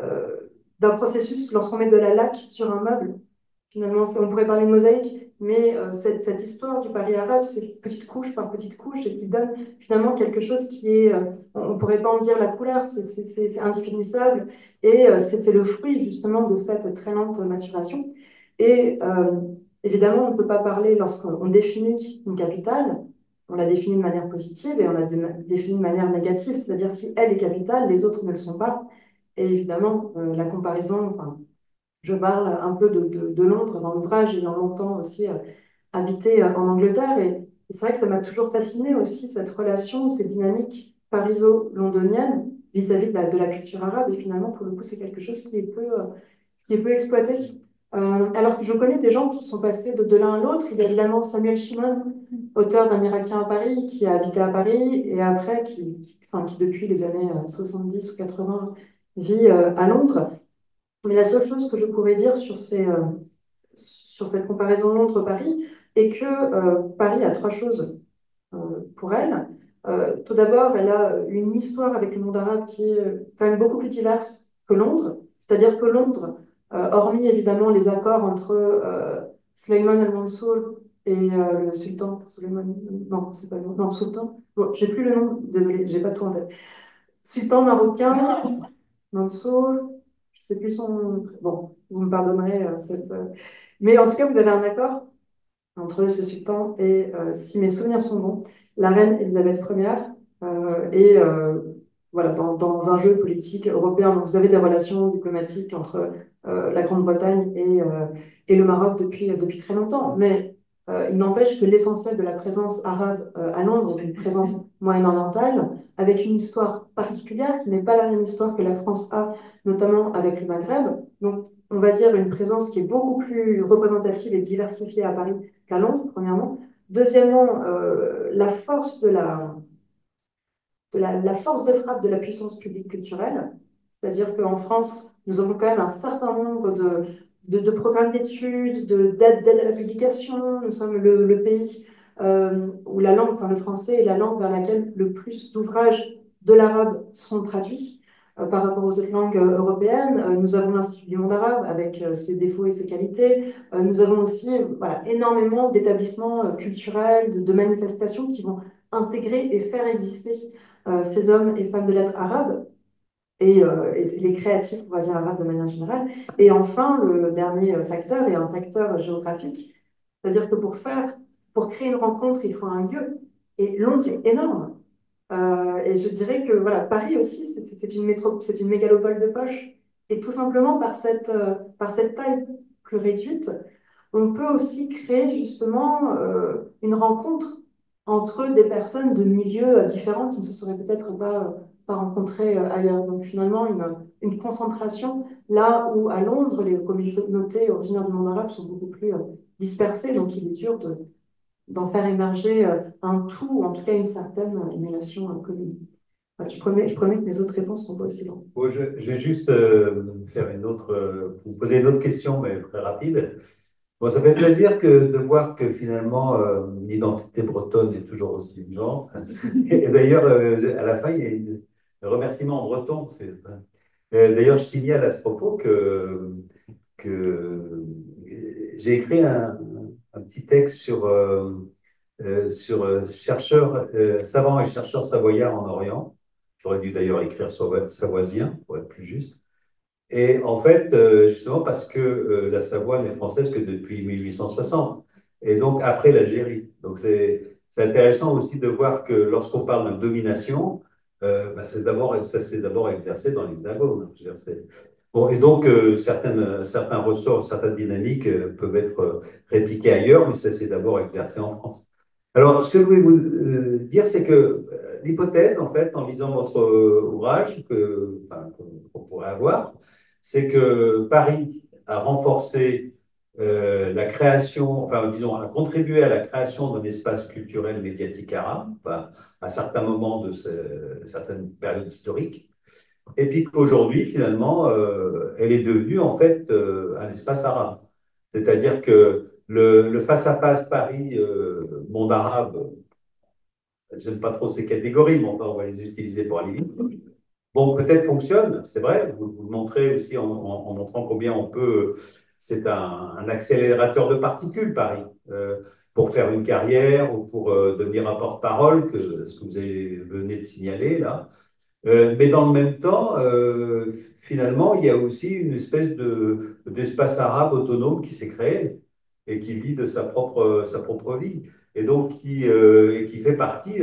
euh, d'un processus lorsqu'on met de la laque sur un meuble. Finalement, on pourrait parler de mosaïque, mais cette histoire du Paris arabe, c'est petite couche par petite couche et qui donne finalement quelque chose qui est, on ne pourrait pas en dire la couleur, c'est indéfinissable et c'est le fruit justement de cette très lente maturation. Et évidemment, on ne peut pas parler lorsqu'on définit une capitale, on la définit de manière positive et on la définit de manière négative, c'est-à-dire si elle est capitale, les autres ne le sont pas. Et évidemment, la comparaison, enfin, je parle un peu de Londres dans l'ouvrage, ayant longtemps aussi habité en Angleterre. Et c'est vrai que ça m'a toujours fasciné aussi, cette relation, ces dynamiques pariso-londoniennes vis-à-vis de la culture arabe. Et finalement, pour le coup, c'est quelque chose qui est peu exploité. Alors que je connais des gens qui sont passés de l'un à l'autre. Il y a évidemment Samuel Shimon, auteur d'un Irakien à Paris, qui a habité à Paris et après, enfin, qui depuis les années 70 ou 80 vit à Londres. Mais la seule chose que je pourrais dire sur cette comparaison Londres-Paris est que Paris a trois choses pour elle. Tout d'abord, elle a une histoire avec le monde arabe qui est quand même beaucoup plus diverse que Londres. C'est-à-dire que Londres, hormis évidemment les accords entre Sulayman al-Mansour et le sultan, Sulayman, non, c'est pas le nom, non, sultan, bon, j'ai plus le nom, désolé, j'ai pas tout en tête. Sultan marocain, Mansour, je sais plus son. Bon, vous me pardonnerez mais en tout cas, vous avez un accord entre ce sultan et, si mes souvenirs sont bons, la reine Elisabeth Ier. Et voilà, dans un jeu politique européen, donc vous avez des relations diplomatiques entre la Grande-Bretagne et le Maroc depuis très longtemps. Mais il n'empêche que l'essentiel de la présence arabe à Londres est une présence moyen-orientale, avec une histoire particulière qui n'est pas la même histoire que la France a, notamment avec le Maghreb. Donc, on va dire une présence qui est beaucoup plus représentative et diversifiée à Paris qu'à Londres, premièrement. Deuxièmement, la force la force de frappe de la puissance publique culturelle. C'est-à-dire qu'en France, nous avons quand même un certain nombre de programmes d'études, d'aide à la publication. Nous sommes le pays où la langue, enfin le français est la langue vers laquelle le plus d'ouvrages de l'arabe sont traduits. Par rapport aux autres langues européennes, nous avons l'Institut du monde arabe avec ses défauts et ses qualités. Nous avons aussi voilà, énormément d'établissements culturels, de manifestations qui vont intégrer et faire exister ces hommes et femmes de lettres arabes et les créatifs, on va dire, arabes de manière générale. Et enfin, le dernier facteur est un facteur géographique, c'est-à-dire que pour créer une rencontre, il faut un lieu. Et Londres est énorme. Et je dirais que voilà, Paris aussi, c'est une mégalopole de poche. Et tout simplement par cette taille plus réduite, on peut aussi créer justement une rencontre entre des personnes de milieux différents qui ne se seraient peut-être pas rencontrées ailleurs. Donc finalement, une concentration là où à Londres, les communautés originaires du monde arabe sont beaucoup plus dispersées. Donc il est dur d'en faire émerger un tout, ou en tout cas une certaine émulation commune. Voilà, je promets que mes autres réponses ne sont pas aussi longues. Bon, je vais juste faire vous poser une autre question, mais très rapide. Bon, ça fait plaisir de voir que finalement l'identité bretonne est toujours aussi vivante. Et d'ailleurs, à la fin, il y a un remerciement en breton. D'ailleurs, je signale à ce propos que j'ai écrit un petit texte sur chercheurs, savants et chercheurs savoyards en Orient. J'aurais dû d'ailleurs écrire savoisien, pour être plus juste. Et en fait, justement parce que la Savoie n'est française que depuis 1860, et donc après l'Algérie. Donc c'est intéressant aussi de voir que lorsqu'on parle de domination, bah, ça s'est d'abord exercé dans l'Hexagone. Je veux dire, Bon, et donc, certains ressorts, certaines dynamiques peuvent être répliquées ailleurs, mais ça s'est d'abord exercé en France. Alors, ce que je voulais vous dire, c'est que l'hypothèse, en fait, en lisant votre ouvrage, enfin, qu'on pourrait avoir, c'est que Paris a renforcé la création, enfin, disons, a contribué à la création d'un espace culturel médiatique arabe, enfin, à certains moments de certaines périodes historiques, et puis qu'aujourd'hui, finalement, elle est devenue en fait un espace arabe. C'est-à-dire que le face-à-face Paris-monde arabe, j'aime pas trop ces catégories, mais enfin, on va les utiliser pour aller vite. Bon, peut-être fonctionne, c'est vrai, vous le montrez aussi en montrant combien on peut. C'est un accélérateur de particules, Paris, pour faire une carrière ou pour devenir un porte-parole, ce que vous venez de signaler là. Mais dans le même temps, finalement, il y a aussi une espèce d'espace arabe autonome qui s'est créé et qui vit de sa propre vie. Et donc, qui fait partie,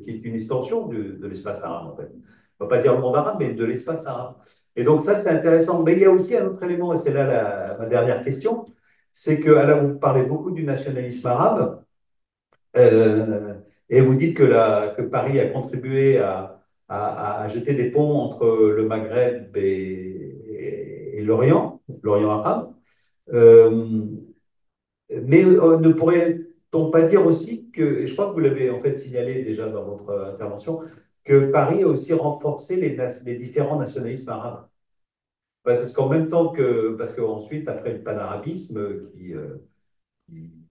qui est une extension de l'espace arabe, en fait. On ne va pas dire le monde arabe, mais de l'espace arabe. Et donc, ça, c'est intéressant. Mais il y a aussi un autre élément, et c'est là ma dernière question, c'est que là, vous parlez beaucoup du nationalisme arabe. Euh, et vous dites que Paris a contribué à jeter des ponts entre le Maghreb et l'Orient arabe. Euh, mais ne pourrait-on pas dire aussi que, et je crois que vous l'avez en fait signalé déjà dans votre intervention, que Paris a aussi renforcé les différents nationalismes arabes? Parce qu'en même temps parce qu'ensuite, après le panarabisme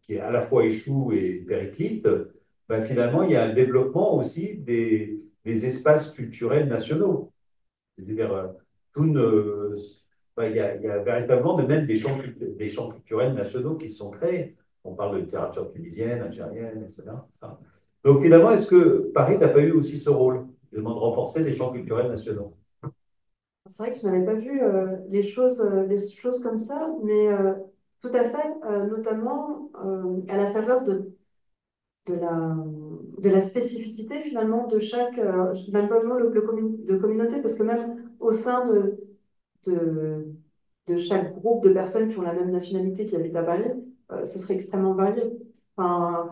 qui à la fois échoue et périclite, ben finalement, il y a un développement aussi des espaces culturels nationaux. C'est-à-dire, tout ne, ben, il y a véritablement même des champs culturels nationaux qui se sont créés. On parle de littérature tunisienne, algérienne, etc. etc. Donc finalement, est-ce que Paris n'a pas eu aussi ce rôle, justement, de renforcer les champs culturels nationaux? C'est vrai que je n'avais pas vu les choses comme ça, mais tout à fait, notamment à la faveur de la, de la spécificité finalement de chaque, même pas de communauté, parce que même au sein de, de chaque groupe de personnes qui ont la même nationalité qui habitent à Paris, ce serait extrêmement varié. Enfin,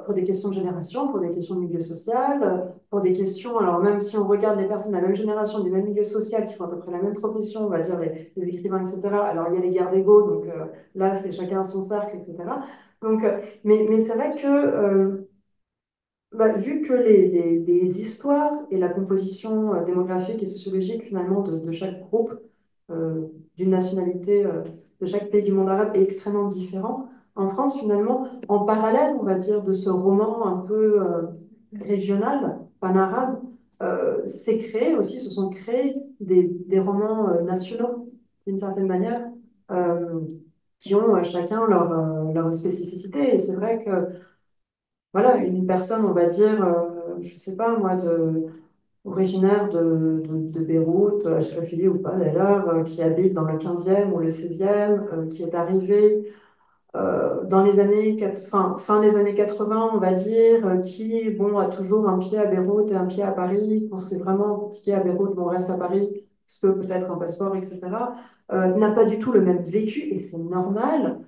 pour des questions de génération, pour des questions de milieu social, pour des questions, alors même si on regarde les personnes de la même génération, du même milieu social, qui font à peu près la même profession, on va dire les écrivains, etc. Alors il y a les guerres d'ego, donc là c'est chacun à son cercle, etc. Donc, mais c'est vrai que vu que les histoires et la composition démographique et sociologique finalement de chaque groupe, d'une nationalité de chaque pays du monde arabe est extrêmement différent, en France finalement, en parallèle, on va dire, de ce roman un peu régional, pan-arabe, s'est créé aussi, se sont créés des romans nationaux, d'une certaine manière, euh, qui ont chacun leur spécificité. Et c'est vrai que voilà, une personne, on va dire, je sais pas moi, originaire de Beyrouth, Achrefili ou pas d'ailleurs, qui habite dans le 15e ou le 16e, qui est arrivé dans les fin des années 80, on va dire, qui bon, a toujours un pied à Beyrouth et un pied à Paris. Quand c'est vraiment compliqué à Beyrouth, bon, on reste à Paris, parce que peut-être un passeport, etc. N'a pas du tout le même vécu, et c'est normal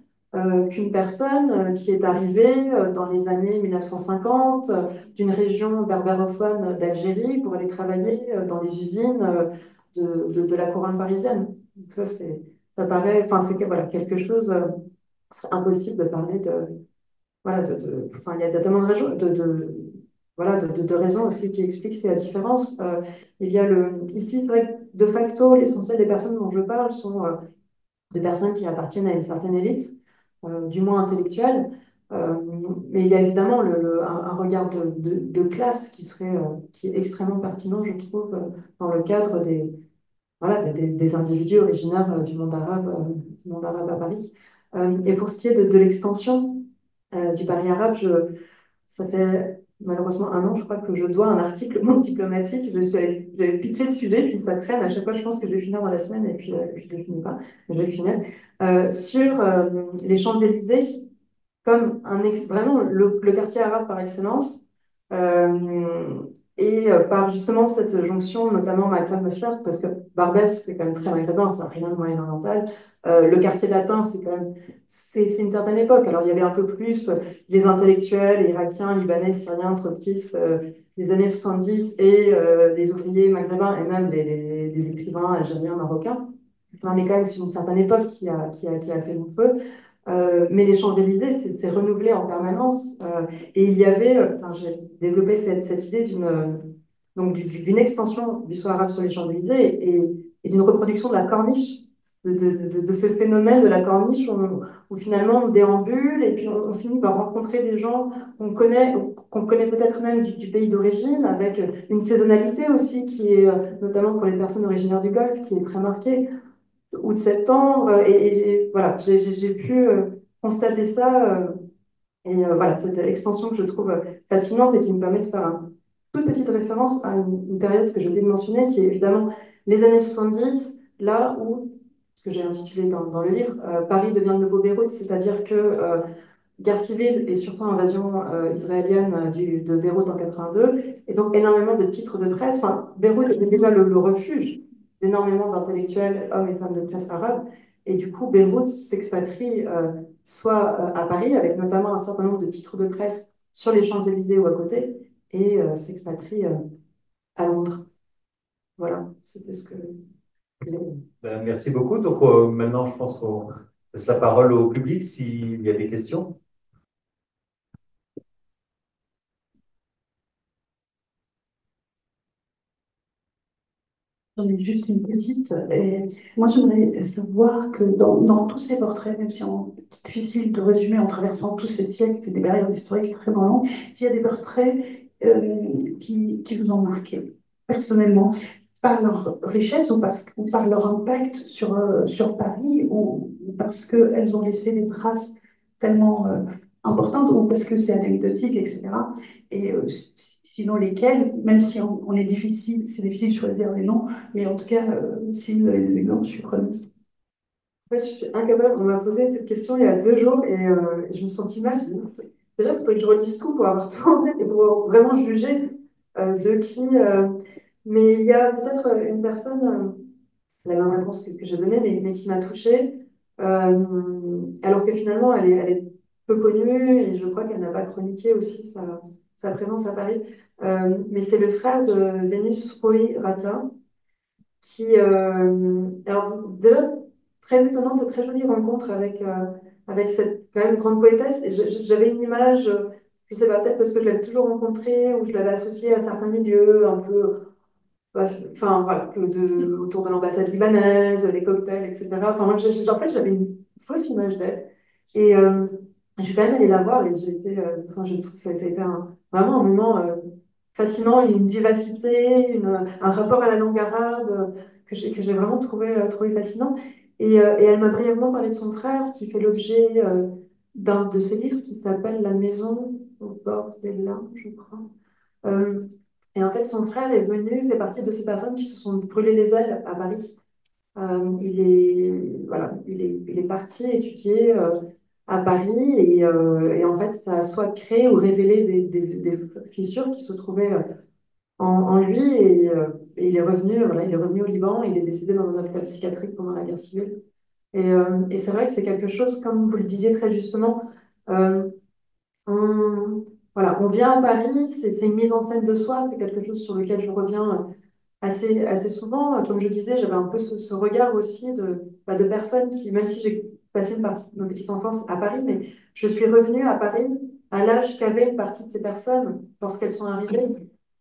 qu'une personne qui est arrivée dans les années 1950 d'une région berbérophone d'Algérie pour aller travailler dans les usines de la couronne parisienne. Donc ça paraît, enfin, voilà, quelque chose. C'est impossible de parler voilà, enfin, il y a tellement de raisons, voilà, de raisons aussi qui expliquent la différence. Il y a ici, c'est vrai que de facto, l'essentiel des personnes dont je parle sont des personnes qui appartiennent à une certaine élite, du moins intellectuelle. Euh, mais il y a évidemment un regard de classe qui est extrêmement pertinent, je trouve, dans le cadre voilà, des individus originaires du monde arabe à Paris. Et pour ce qui est de l'extension du Paris arabe, ça fait malheureusement un an, je crois, que je dois un article Monde diplomatique. J'avais pitché le sujet, puis ça traîne. À chaque fois, je pense que je vais finir dans la semaine, et puis je ne le finis pas. Mais je vais le finir. Sur les Champs-Élysées, comme vraiment le quartier arabe par excellence. Et par justement cette jonction, notamment Maghreb-Machar, parce que Barbès, c'est quand même très maghrébin, ça n'a rien de moyen-oriental. Le quartier latin, c'est quand même, c'est une certaine époque. Alors il y avait un peu plus les intellectuels irakiens, libanais, syriens, trotskistes des années 70 et les ouvriers maghrébins et même les écrivains algériens, marocains. On est quand même sur une certaine époque qui a fait long feu. Mais les Champs-Élysées, c'est renouvelé en permanence. Et il y avait, enfin, j'ai développé cette idée donc d'une extension du soir arabe sur les Champs-Élysées et d'une reproduction de la corniche, de ce phénomène de la corniche où finalement on déambule et puis on finit par rencontrer des gens qu'on connaît peut-être même du pays d'origine, avec une saisonnalité aussi qui est, notamment pour les personnes originaires du Golfe, qui est très marquée août-septembre. Et voilà, j'ai pu constater ça. Voilà, cette extension que je trouve fascinante et qui me permet de faire une toute petite référence à une période que j'ai oublié de mentionner, qui est évidemment les années 70, là où, ce que j'ai intitulé dans le livre, Paris devient le nouveau Beyrouth, c'est-à-dire que guerre civile et surtout invasion israélienne de Beyrouth en 82, et donc énormément de titres de presse. Enfin, Beyrouth était déjà le refuge d'énormément d'intellectuels, hommes et femmes de presse arabes, et du coup, Beyrouth s'expatrie soit à Paris, avec notamment un certain nombre de titres de presse sur les Champs-Élysées ou à côté, et s'expatrie à Londres. Voilà, c'était ce que je voulais. Ben, merci beaucoup. Donc maintenant, je pense qu'on laisse la parole au public s'il y a des questions. J'en ai juste une petite. Et moi, j'aimerais savoir que dans tous ces portraits, même si c'est difficile de résumer en traversant tous ces siècles, c'est des périodes historiques extrêmement longues, s'il y a des portraits qui vous ont marqué personnellement par leur richesse ou par leur impact sur Paris ou parce qu'elles ont laissé des traces tellement importantes ou parce que c'est anecdotique, etc. Et sinon lesquels, même si on est difficile, c'est difficile de choisir les noms, mais en tout cas, si vous avez des exemples, je suis preneuse. En fait, je suis incapable. On m'a posé cette question il y a 2 jours et je me sentis mal. Je dis, déjà, il faudrait que je relise tout pour avoir tout en tête et pour vraiment juger de qui. Mais il y a peut-être une personne, la même réponse que j'ai donnée, mais qui m'a touchée, alors que finalement, elle est peu connue et je crois qu'elle n'a pas chroniqué aussi sa présence à Paris. Mais c'est le frère de Vénus Roy Rata qui, alors déjà, très étonnante et très jolie rencontre avec cette quand même grande poétesse. Et j'avais une image, je sais pas, peut-être parce que je l'avais toujours rencontrée ou je l'avais associée à certains milieux un peu, enfin voilà, autour de l'ambassade libanaise, les cocktails, etc. Enfin, moi, en fait, j'avais une fausse image d'elle. Et je suis quand même allée la voir et j'ai été, enfin, je trouve que ça a été vraiment un moment fascinant, une vivacité, un rapport à la langue arabe que j'ai vraiment trouvé fascinant. Et elle m'a brièvement parlé de son frère qui fait l'objet d'un de ses livres qui s'appelle La maison au bord des larmes, je crois. Euh, et en fait, son frère est venu, fait partie de ces personnes qui se sont brûlées les ailes à Paris. Voilà, il est parti étudier à Paris et en fait, ça a soit créé ou révélé des fissures qui se trouvaient en lui et il est revenu, voilà, il est revenu au Liban, il est décédé dans un hôpital psychiatrique pendant la guerre civile. Et c'est vrai que c'est quelque chose, comme vous le disiez très justement, euh, voilà, on vient à Paris, c'est une mise en scène de soi, c'est quelque chose sur lequel je reviens assez souvent. Comme je disais, j'avais un peu ce regard aussi de personnes qui, même si j'ai passé une partie de ma petite enfance à Paris, mais je suis revenue à Paris à l'âge qu'avait une partie de ces personnes lorsqu'elles sont arrivées.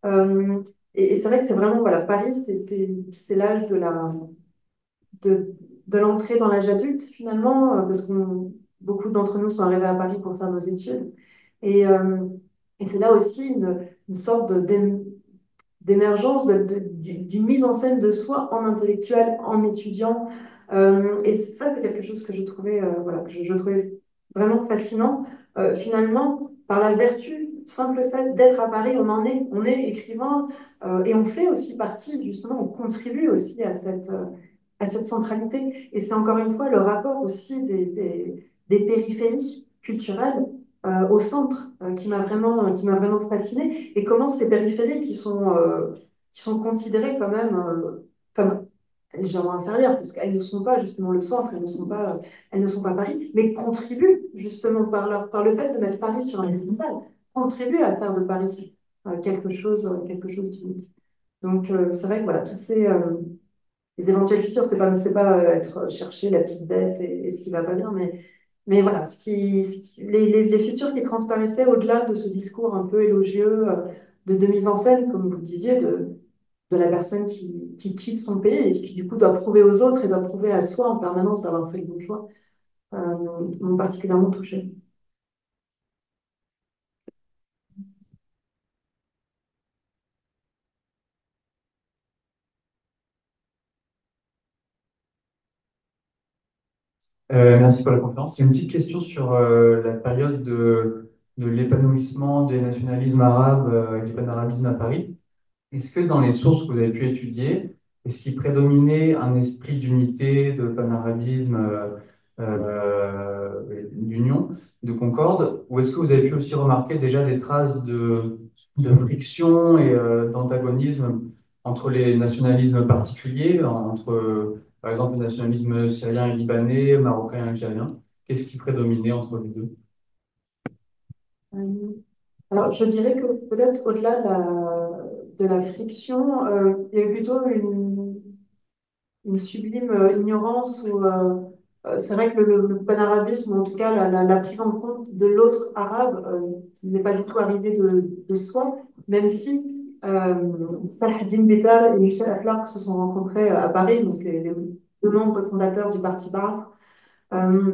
Euh, et c'est vrai que c'est vraiment, voilà, Paris, c'est l'âge de, de l'entrée dans l'âge adulte, finalement, parce que beaucoup d'entre nous sont arrivés à Paris pour faire nos études. Et, euh, et c'est là aussi une sorte d'émergence d'une mise en scène de soi en intellectuel, en étudiant. Et ça, c'est quelque chose que je trouvais, voilà, que je trouvais vraiment fascinant. Finalement, par la vertu, simple fait d'être à Paris, on est écrivain et on fait aussi partie, justement, on contribue aussi à cette centralité. Et c'est encore une fois le rapport aussi des périphéries culturelles au centre qui m'a vraiment fascinée et comment ces périphéries qui sont considérées quand même comme légèrement inférieures parce qu'elles ne sont pas justement le centre, elles ne sont pas Paris, mais contribuent justement par le fait de mettre Paris sur un piédestal, contribuent à faire de Paris quelque chose d'unique. Donc c'est vrai que voilà, toutes les éventuelles fissures, c'est pas être chercher la petite bête et ce qui va pas bien, mais voilà, les fissures qui transparaissaient au-delà de ce discours un peu élogieux de mise en scène, comme vous disiez, de la personne qui quitte son pays et qui du coup doit prouver aux autres et doit prouver à soi en permanence d'avoir fait le bon choix, m'ont particulièrement touchée. Merci pour la conférence. J'ai une petite question sur la période de l'épanouissement des nationalismes arabes et du panarabisme à Paris. Est-ce que dans les sources que vous avez pu étudier, est-ce qu'il prédominait un esprit d'unité, de panarabisme, d'union, de concorde, ou est-ce que vous avez pu aussi remarquer déjà des traces de friction et d'antagonisme entre les nationalismes particuliers, entre par exemple le nationalisme syrien et libanais, marocain et algérien? Qu'est-ce qui prédominait entre les deux? Euh, Alors, je dirais que peut-être au-delà de la friction, il y a eu plutôt une sublime ignorance où c'est vrai que le panarabisme, en tout cas la prise en compte de l'autre arabe, n'est pas du tout arrivée de soi, même si Salah ad-Din Bittar et Michel Aflaq se sont rencontrés à Paris, donc les deux membres fondateurs du parti Ba'ath. Euh,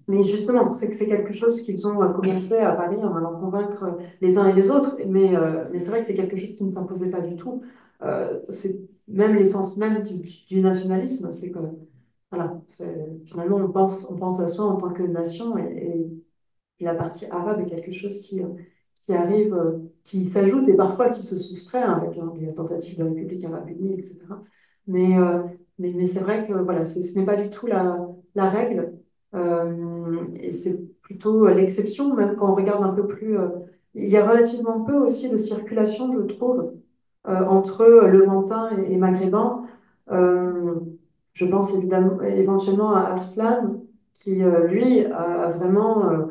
mais justement, c'est que c'est quelque chose qu'ils ont commencé à Paris en allant convaincre les uns et les autres. Mais c'est vrai que c'est quelque chose qui ne s'imposait pas du tout. C'est même l'essence même du nationalisme, c'est que voilà, finalement on pense à soi en tant que nation et la partie arabe est quelque chose qui arrive, qui s'ajoute et parfois qui se soustrait hein, avec les tentatives de République arabe unie, etc. Mais, euh, mais c'est vrai que voilà, ce n'est pas du tout la règle et c'est plutôt l'exception, même quand on regarde un peu plus. Il y a relativement peu aussi de circulation, je trouve, entre Levantins et Maghrébins. Euh, je pense évidemment, éventuellement à Arslan, qui lui a vraiment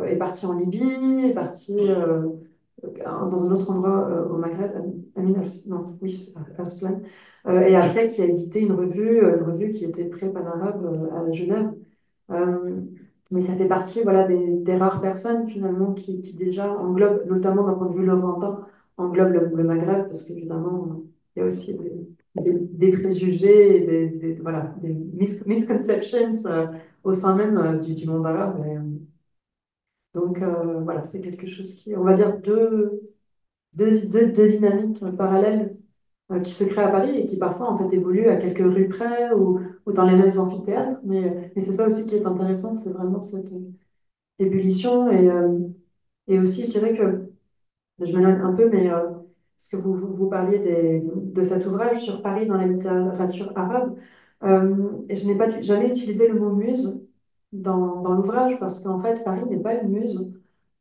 est parti en Libye, est parti dans un autre endroit au Maghreb, Amin non, oui, Arslan, et après qui a édité une revue qui était pré-panarabe à Genève. Euh, mais ça fait partie voilà, des rares personnes finalement qui déjà englobent, notamment d'un point de vue lointain, englobent le Maghreb, parce qu'évidemment, il y a aussi des préjugés et voilà, des misconceptions au sein même du monde arabe. Donc voilà, c'est quelque chose qui, on va dire, deux dynamiques parallèles qui se créent à Paris et qui parfois en fait évoluent à quelques rues près ou dans les mêmes amphithéâtres. Mais c'est ça aussi qui est intéressant, c'est vraiment cette ébullition. Et aussi, je dirais que, je m'éloigne un peu, mais parce que vous parliez de cet ouvrage sur Paris dans la littérature arabe, et je n'ai pas jamais utilisé le mot muse dans l'ouvrage parce qu'en fait, Paris n'est pas une muse.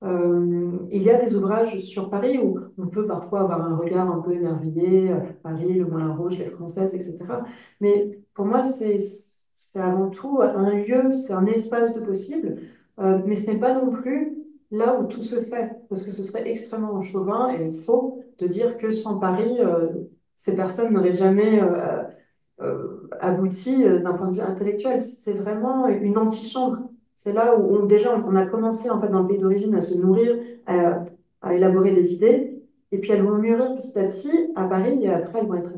Il y a des ouvrages sur Paris où on peut parfois avoir un regard un peu émerveillé, Paris, le Moulin Rouge, les Françaises, etc. Mais pour moi, c'est avant tout un lieu, c'est un espace de possible, mais ce n'est pas non plus là où tout se fait, parce que ce serait extrêmement chauvin et faux de dire que sans Paris, ces personnes n'auraient jamais abouti d'un point de vue intellectuel. C'est vraiment une antichambre. C'est là où déjà on a commencé en fait dans le pays d'origine à se nourrir, à élaborer des idées, et puis elles vont mûrir petit à petit à Paris et après elles vont être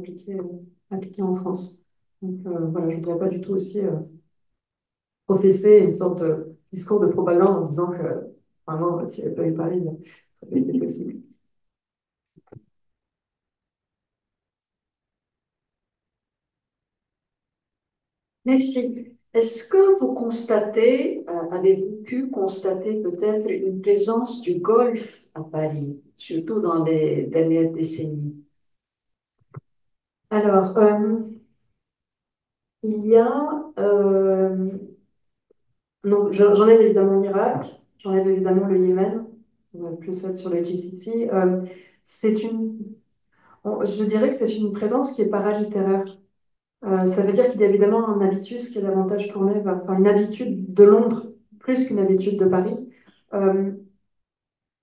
appliquées en France. Donc voilà, je ne voudrais pas du tout aussi professer une sorte de discours de propagande en disant que vraiment, s'il n'y avait pas eu Paris, ça aurait été possible. Merci. Est-ce que vous constatez, avez-vous pu constater peut-être une présence du golf à Paris, surtout dans les dernières décennies? Alors, il y a, donc j'en ai évidemment en Irak, j'enlève évidemment le Yémen, on va plus être sur le GCC. C'est une, je dirais que c'est une présence qui est paralittéraire. Ça veut dire qu'il y a évidemment un habitus qui est davantage tourné vers, enfin, une habitude de Londres plus qu'une habitude de Paris. Euh,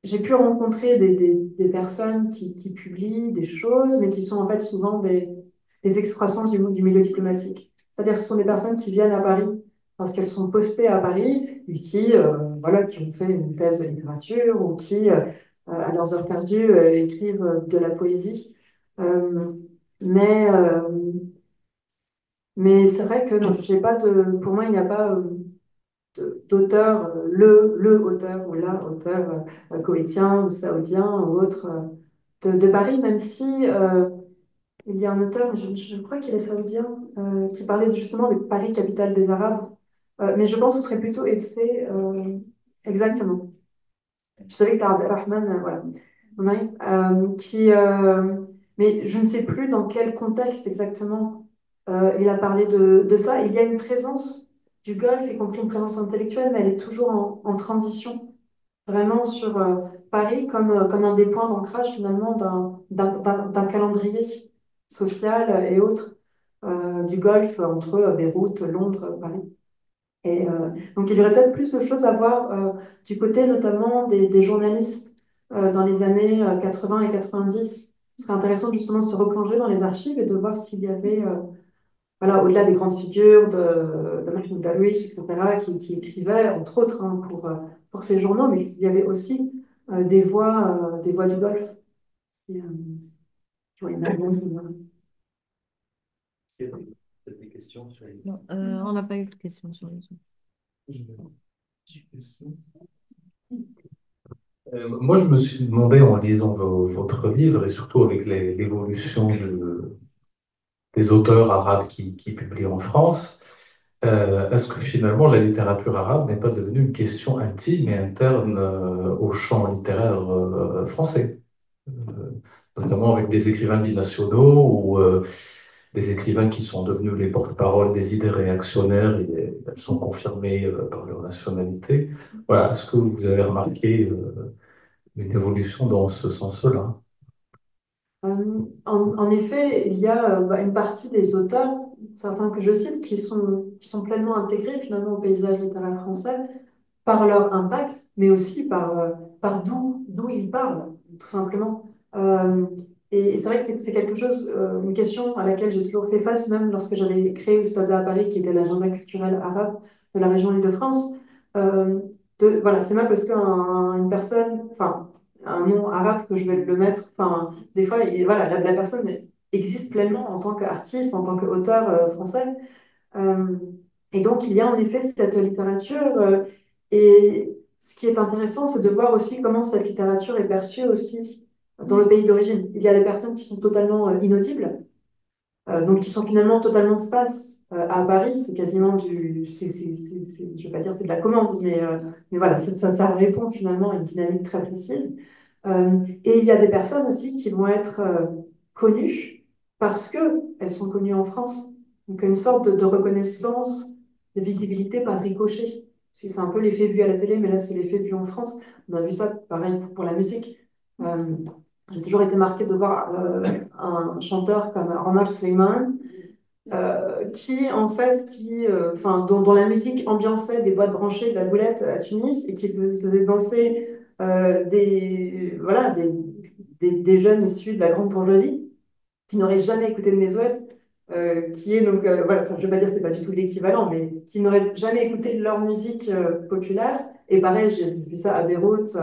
j'ai pu rencontrer des personnes qui publient des choses, mais qui sont en fait souvent des excroissances du milieu diplomatique. C'est-à-dire que ce sont des personnes qui viennent à Paris parce qu'elles sont postées à Paris et qui, voilà, qui ont fait une thèse de littérature ou qui, à leurs heures perdues, écrivent de la poésie. Euh, mais mais c'est vrai que non, j'ai pas de, pour moi, il n'y a pas d'auteur, le auteur ou la auteur koweïtien ou saoudien ou autre de Paris, même si il y a un auteur, je crois qu'il est saoudien, qui parlait justement de Paris, capitale des Arabes. Mais je pense que ce serait plutôt Etsé, exactement. Je savais que c'était Abdelrahman, voilà. On arrive, mais je ne sais plus dans quel contexte exactement il a parlé de ça. Il y a une présence du Golfe, y compris une présence intellectuelle, mais elle est toujours en transition, vraiment sur Paris comme un des points d'ancrage finalement d'un calendrier social et autres du Golfe entre Beyrouth, Londres, Paris. Et donc, il y aurait peut-être plus de choses à voir du côté notamment des journalistes dans les années 80 et 90. Ce serait intéressant justement de se replonger dans les archives et de voir s'il y avait, voilà, au-delà des grandes figures de Mahmoud Darwish, etc., qui écrivaient, entre autres, hein, pour ces journaux, mais s'il y avait aussi des voix du Golfe qui, qui ont énormément de... Est-ce qu'il y a des questions sur les... Non, on n'a pas eu de questions sur les autres. Moi, je me suis demandé en lisant votre livre et surtout avec l'évolution des auteurs arabes qui publient en France, est-ce que finalement la littérature arabe n'est pas devenue une question intime et interne au champ littéraire français? Notamment avec des écrivains binationaux ou des écrivains qui sont devenus les porte-parole des idées réactionnaires et elles sont confirmées par leur nationalité. Voilà, est-ce que vous avez remarqué une évolution dans ce sens-là? En effet, il y a une partie des auteurs, certains que je cite, qui sont pleinement intégrés finalement au paysage littéraire français par leur impact, mais aussi par d'où ils parlent, tout simplement. Et c'est vrai que c'est quelque chose, une question à laquelle j'ai toujours fait face, même lorsque j'avais créé Oustaza à Paris, qui était l'agenda culturel arabe de la région Île-de-France. Euh, voilà, c'est mal parce qu'une personne, enfin, un nom arabe que je vais le mettre, enfin, des fois, voilà, la personne existe pleinement en tant qu'artiste, en tant qu'auteur français. Euh, et donc, il y a en effet cette littérature. Et ce qui est intéressant, c'est de voir aussi comment cette littérature est perçue aussi dans le pays d'origine. Il y a des personnes qui sont totalement inaudibles, donc qui sont finalement totalement face à Paris. C'est quasiment je ne vais pas dire que c'est de la commande, mais voilà, ça répond finalement à une dynamique très précise. Et il y a des personnes aussi qui vont être connues parce qu'elles sont connues en France. Donc une sorte de reconnaissance, de visibilité par ricochet. Si c'est un peu l'effet vu à la télé, mais là c'est l'effet vu en France. On a vu ça pareil pour la musique. Euh, j'ai toujours été marquée de voir un chanteur comme Omar Slimane qui en fait, enfin, dont la musique ambiançait des boîtes branchées de la boulette à Tunis et qui faisait danser voilà, des jeunes issus de la grande bourgeoisie qui n'auraient jamais écouté de Mesouette, qui est donc, voilà, enfin, je ne vais pas dire que ce n'est pas du tout l'équivalent, mais qui n'auraient jamais écouté leur musique populaire. Et pareil, j'ai vu ça à Beyrouth,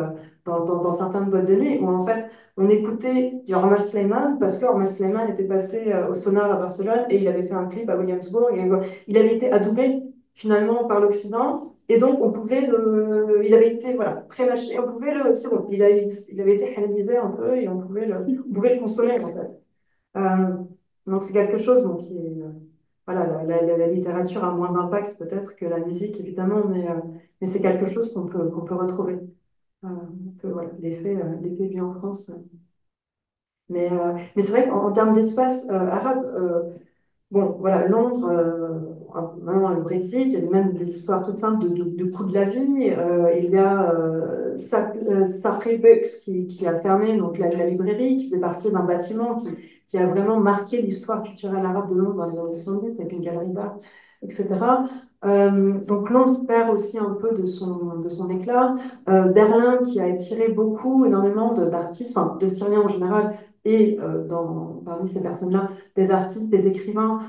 dans certaines boîtes de nuit, où en fait, on écoutait du Omar Slimane parce que Omar Slimane était passé au Sonar à Barcelone et il avait fait un clip à Williamsburg. Et, il avait été adoubé finalement par l'Occident. Et donc, il avait été voilà, pré-mâché, c'est bon, il avait été halalisé un peu et on pouvait le consommer en fait. Euh, donc c'est quelque chose bon, qui est... voilà, la littérature a moins d'impact peut-être que la musique, évidemment, mais c'est quelque chose qu'on peut retrouver. Voilà, l'effet vu en France. Mais c'est vrai qu'en termes d'espace arabe, bon, voilà, Londres, maintenant le Brexit, il y a même des histoires toutes simples de coût de la vie. Il y a Sacré Books qui a fermé donc la librairie, qui faisait partie d'un bâtiment qui a vraiment marqué l'histoire culturelle arabe de Londres dans les années 70 avec une galerie d'art, etc. Donc Londres perd aussi un peu de son éclat. Berlin qui a attiré beaucoup, énormément d'artistes, enfin de Syriens en général, et parmi ces personnes-là, des artistes, des écrivains.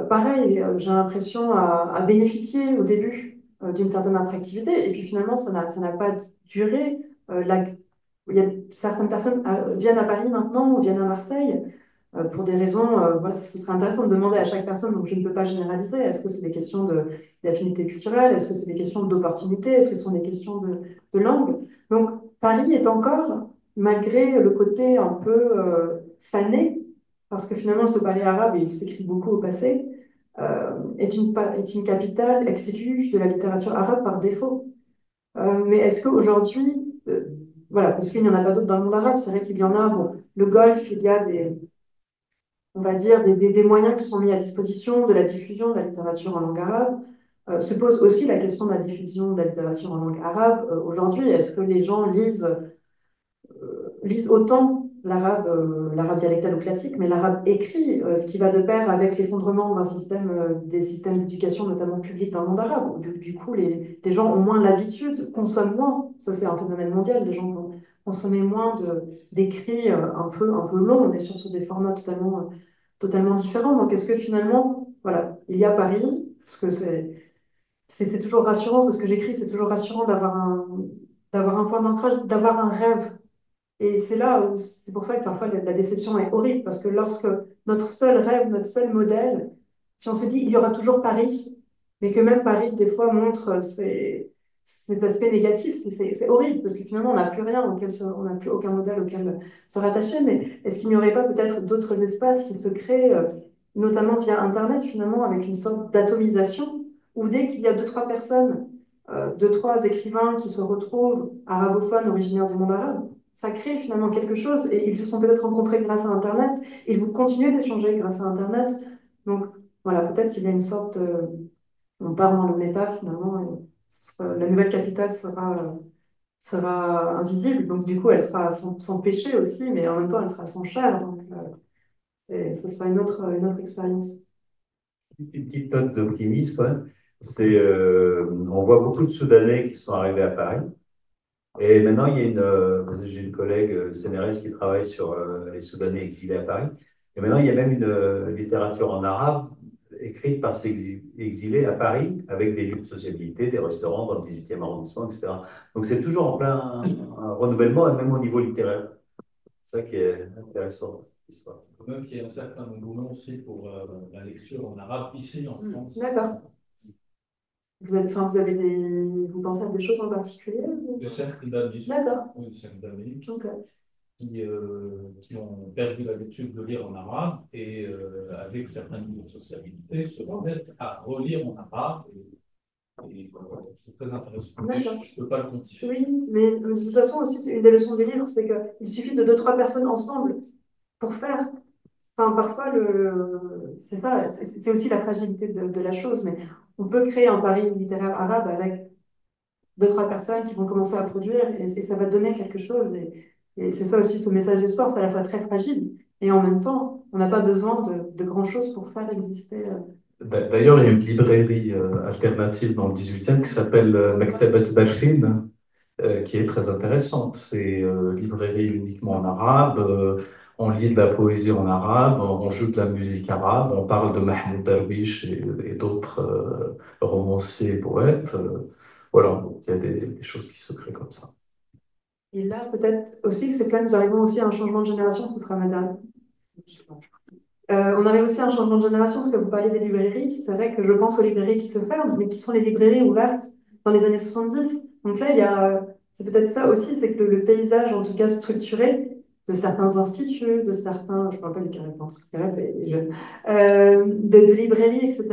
Pareil, j'ai l'impression à bénéficier au début d'une certaine attractivité, et puis finalement, ça n'a pas duré. Il y a certaines personnes viennent à Paris maintenant ou viennent à Marseille pour des raisons, voilà, ce serait intéressant de demander à chaque personne, donc je ne peux pas généraliser, est-ce que c'est des questions d'affinité culturelle, est-ce que c'est des questions d'opportunité, est-ce que ce sont des questions de langue. Donc Paris est encore, malgré le côté un peu fané, parce que finalement ce Paris arabe, et il s'écrit beaucoup au passé, est une capitale ex-refuge de la littérature arabe par défaut. Mais est-ce qu'aujourd'hui, voilà, parce qu'il n'y en a pas d'autres dans le monde arabe, c'est vrai qu'il y en a, bon, le Golfe, il y a on va dire, des moyens qui sont mis à disposition de la diffusion de la littérature en langue arabe. Se pose aussi la question de la diffusion de la littérature en langue arabe aujourd'hui. Est-ce que les gens lisent autant l'arabe dialectal ou classique, mais l'arabe écrit, ce qui va de pair avec l'effondrement des systèmes d'éducation, notamment publics dans le monde arabe, où du coup, les gens ont moins l'habitude, consomment moins. Ça, c'est un phénomène mondial. Les gens vont consommer moins d'écrits un peu longs. On est sur des formats totalement différents. Donc, est-ce que finalement, voilà, il y a Paris, parce que c'est toujours rassurant, c'est ce que j'écris, c'est toujours rassurant d'avoir un point d'ancrage, d'avoir un rêve. Et c'est là où c'est pour ça que parfois la déception est horrible, parce que lorsque notre seul rêve, notre seul modèle, si on se dit il y aura toujours Paris, mais que même Paris des fois montre ses aspects négatifs, c'est horrible, parce que finalement on n'a plus rien on n'a plus aucun modèle auquel se rattacher. Mais est-ce qu'il n'y aurait pas peut-être d'autres espaces qui se créent, notamment via Internet finalement, avec une sorte d'atomisation, où dès qu'il y a deux, trois personnes, deux, trois écrivains qui se retrouvent arabophones originaires du monde arabe, ça crée finalement quelque chose et ils se sont peut-être rencontrés grâce à Internet. Ils vont continuer d'échanger grâce à Internet. Donc voilà, peut-être qu'il y a une sorte, on part dans le méta finalement, et la nouvelle capitale sera invisible. Donc du coup, elle sera sans péché aussi, mais en même temps, elle sera sans chair. Donc ce sera une autre expérience. Une petite note d'optimisme, hein. On voit beaucoup de Soudanais qui sont arrivés à Paris. Et maintenant, j'ai une collègue sénégalaise qui travaille sur les Soudanais exilés à Paris. Et maintenant, il y a même une littérature en arabe écrite par ces exilés à Paris, avec des lieux de sociabilité, des restaurants dans le 18e arrondissement, etc. Donc, c'est toujours en plein un renouvellement, et même au niveau littéraire. C'est ça qui est intéressant dans cette histoire. Même qu'il y a un certain engouement aussi pour la lecture en arabe ici en France. D'accord. Vous pensez à des choses en particulier ou- Des cercles d'amis, D'accord. oui, des cercles d'amis Ok. qui ont perdu l'habitude de lire en arabe et avec certains niveaux de sociabilité se remettent à relire en arabe. C'est très intéressant. Mais je ne peux pas le quantifier. Oui, mais de toute façon aussi, c'est une des leçons du livre, c'est qu'il suffit de deux, trois personnes ensemble pour faire. Enfin, parfois, c'est ça, c'est aussi la fragilité de la chose, mais on peut créer un pari littéraire arabe avec deux, trois personnes qui vont commencer à produire et ça va donner quelque chose. Et c'est ça aussi, ce message d'espoir, c'est à la fois très fragile et en même temps, on n'a pas besoin de grand-chose pour faire exister. D'ailleurs, il y a une librairie alternative dans le 18e qui s'appelle Maktabat Balkhin, qui est très intéressante. C'est librairie uniquement en arabe. On lit de la poésie en arabe, on joue de la musique arabe, on parle de Mahmoud Darwish et d'autres romanciers et poètes. Voilà, donc il y a des choses qui se créent comme ça. Et là, peut-être aussi, c'est que là, nous arrivons aussi à un changement de génération, ce sera ma dernière. On arrive aussi à un changement de génération, parce que vous parlez des librairies. C'est vrai que je pense aux librairies qui se ferment, mais qui sont les librairies ouvertes dans les années 70. Donc là, c'est peut-être ça aussi, c'est que le paysage, en tout cas structuré, de certains instituts, de certains, je ne parle pas du Carré, parce que le Carré est jeune, de librairies, etc.,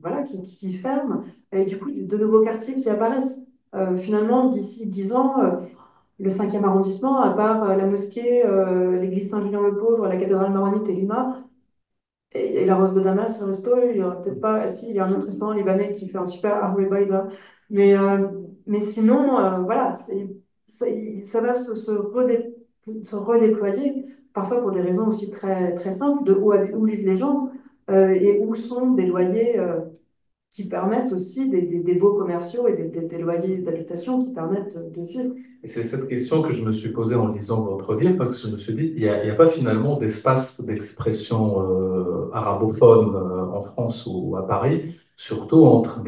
voilà, qui ferment, et du coup, de nouveaux quartiers qui apparaissent. Finalement, d'ici 10 ans, le 5e arrondissement, à part la mosquée, l'église Saint-Julien-le-Pauvre, la cathédrale maronite et Lima, et la Rose de Damas, le resto, il y aura peut-être pas. Si, il y a un autre restaurant libanais qui fait un super Harvey Baïda. Mais sinon, voilà, ça va se redéployer, parfois pour des raisons aussi très, très simples, de où vivent les gens et où sont des loyers qui permettent aussi des beaux commerciaux et des loyers d'habitation qui permettent de vivre. Et c'est cette question que je me suis posée en lisant votre livre, parce que je me suis dit, il y a pas finalement d'espace d'expression arabophone en France ou à Paris, surtout entre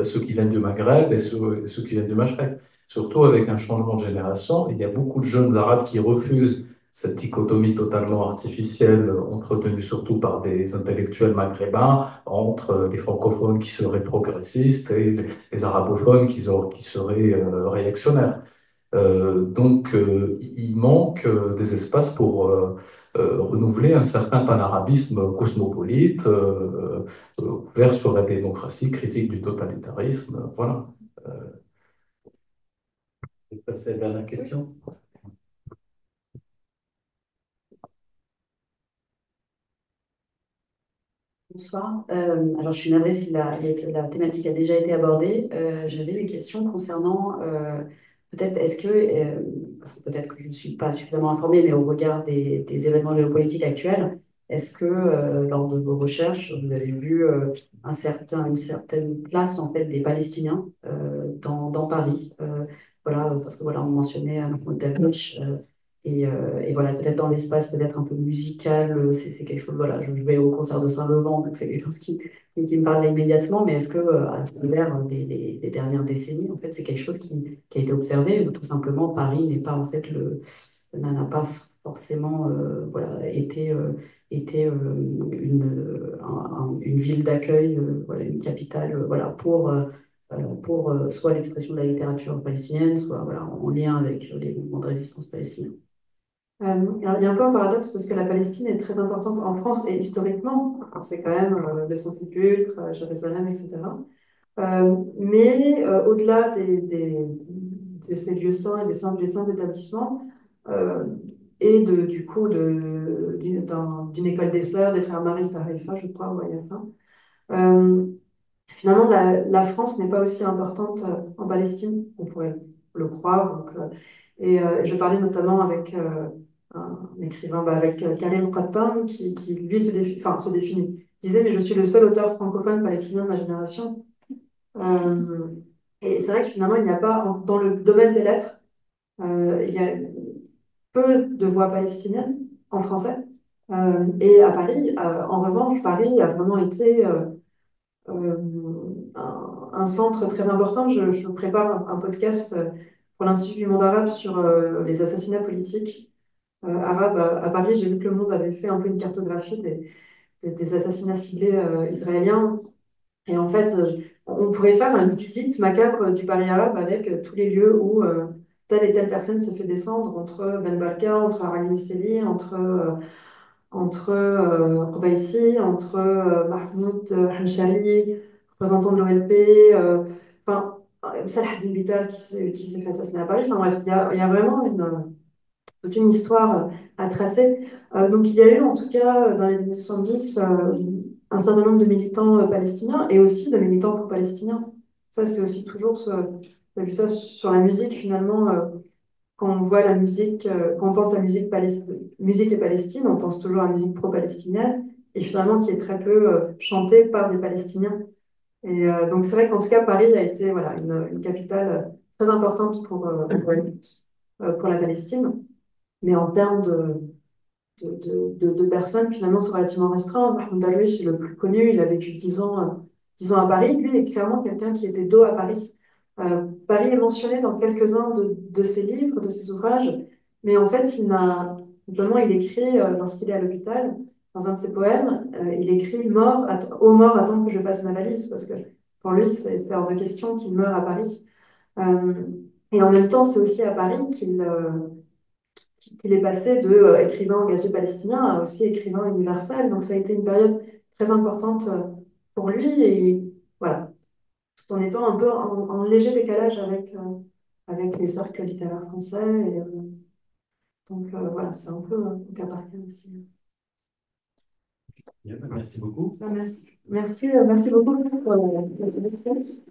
ceux qui viennent du Maghreb et ceux qui viennent du Maghreb. Surtout avec un changement de génération, il y a beaucoup de jeunes Arabes qui refusent cette dichotomie totalement artificielle, entretenue surtout par des intellectuels maghrébins, entre les francophones qui seraient progressistes et les arabophones qui seraient réactionnaires. Il manque des espaces pour renouveler un certain panarabisme cosmopolite, ouvert sur la démocratie, critique du totalitarisme. Voilà. Euh, je vais passer à la dernière question. Bonsoir. Alors, je suis navrée si la thématique a déjà été abordée. J'avais une question concernant peut-être est-ce que, parce que peut-être que je ne suis pas suffisamment informée, mais au regard des événements géopolitiques actuels, est-ce que lors de vos recherches, vous avez vu une certaine place en fait des Palestiniens dans Paris? Voilà, parce que voilà, on mentionnait Mahmoud Darwish. Et voilà, peut-être dans l'espace, peut-être un peu musical, c'est quelque chose, voilà, je vais au concert de Saint-Levant, donc c'est quelque chose qui me parle immédiatement, mais est-ce que à travers les dernières décennies, en fait, c'est quelque chose qui a été observé, ou tout simplement Paris n'est pas, en fait, n'a pas forcément, voilà, été une ville d'accueil, voilà, une capitale, voilà, pour soit l'expression de la littérature palestinienne, soit voilà, en lien avec les mouvements de résistance palestiniens. Alors, il y a un peu un paradoxe parce que la Palestine est très importante en France et historiquement, enfin, c'est quand même le Saint-Sépulcre, Jérusalem, etc. Mais au-delà de ces lieux saints et des saints établissements, euh, et du coup d'une école des sœurs, des frères Maristes à Haïfa, je crois, ou à Yafa, euh, finalement la France n'est pas aussi importante en Palestine, on pourrait le croire. Je parlais notamment avec un écrivain, avec Karim Khattam, qui lui se définit, disait, mais je suis le seul auteur francophone palestinien de ma génération. Euh, et c'est vrai que finalement, il n'y a pas, dans le domaine des lettres, il y a peu de voix palestiniennes en français. Et à Paris, en revanche, Paris a vraiment été un centre très important. Je prépare un podcast pour l'Institut du monde arabe sur les assassinats politiques arabes à Paris. J'ai vu que Le Monde avait fait un peu une cartographie des assassinats ciblés israéliens. Et en fait, on pourrait faire une visite macabre du Paris arabe avec tous les lieux où telle et telle personne s'est fait descendre entre Ben Barka, entre Ali Mousselli, entre Roubaïsi, entre Mahmoud Hamshari, représentant de l'OLP, enfin, Salah Abdel qui s'est fait assassiner à Paris. Enfin bref, il y a vraiment toute une histoire à tracer. Donc il y a eu en tout cas dans les années 70 un certain nombre de militants palestiniens et aussi de militants pro-palestiniens. Ça, c'est aussi toujours j'ai vu ça sur la musique finalement. Quand on voit la musique, quand on pense à musique et Palestine, on pense toujours à la musique pro-palestinienne et finalement qui est très peu chantée par des Palestiniens. Donc c'est vrai qu'en tout cas Paris a été voilà, une capitale très importante pour la Palestine. Mais en termes de personnes, finalement, c'est relativement restreint. Mahmoud Darwish, c'est le plus connu. Il a vécu 10 ans à Paris. Lui est clairement quelqu'un qui était dos à Paris. Paris est mentionné dans quelques-uns de ses livres, de ses ouvrages. Mais en fait, notamment, il écrit, lorsqu'il est à l'hôpital, dans un de ses poèmes, il écrit Ô mort, attends que je fasse ma valise. Parce que pour lui, c'est hors de question qu'il meure à Paris. Euh, et en même temps, c'est aussi à Paris qu'il est passé de écrivain engagé palestinien à aussi écrivain universel. Donc ça a été une période très importante pour lui et voilà, tout en étant un peu en léger décalage avec les cercles littéraires français. Donc voilà, c'est un peu au cas par cas aussi. Bien, merci beaucoup. Merci beaucoup pour la question.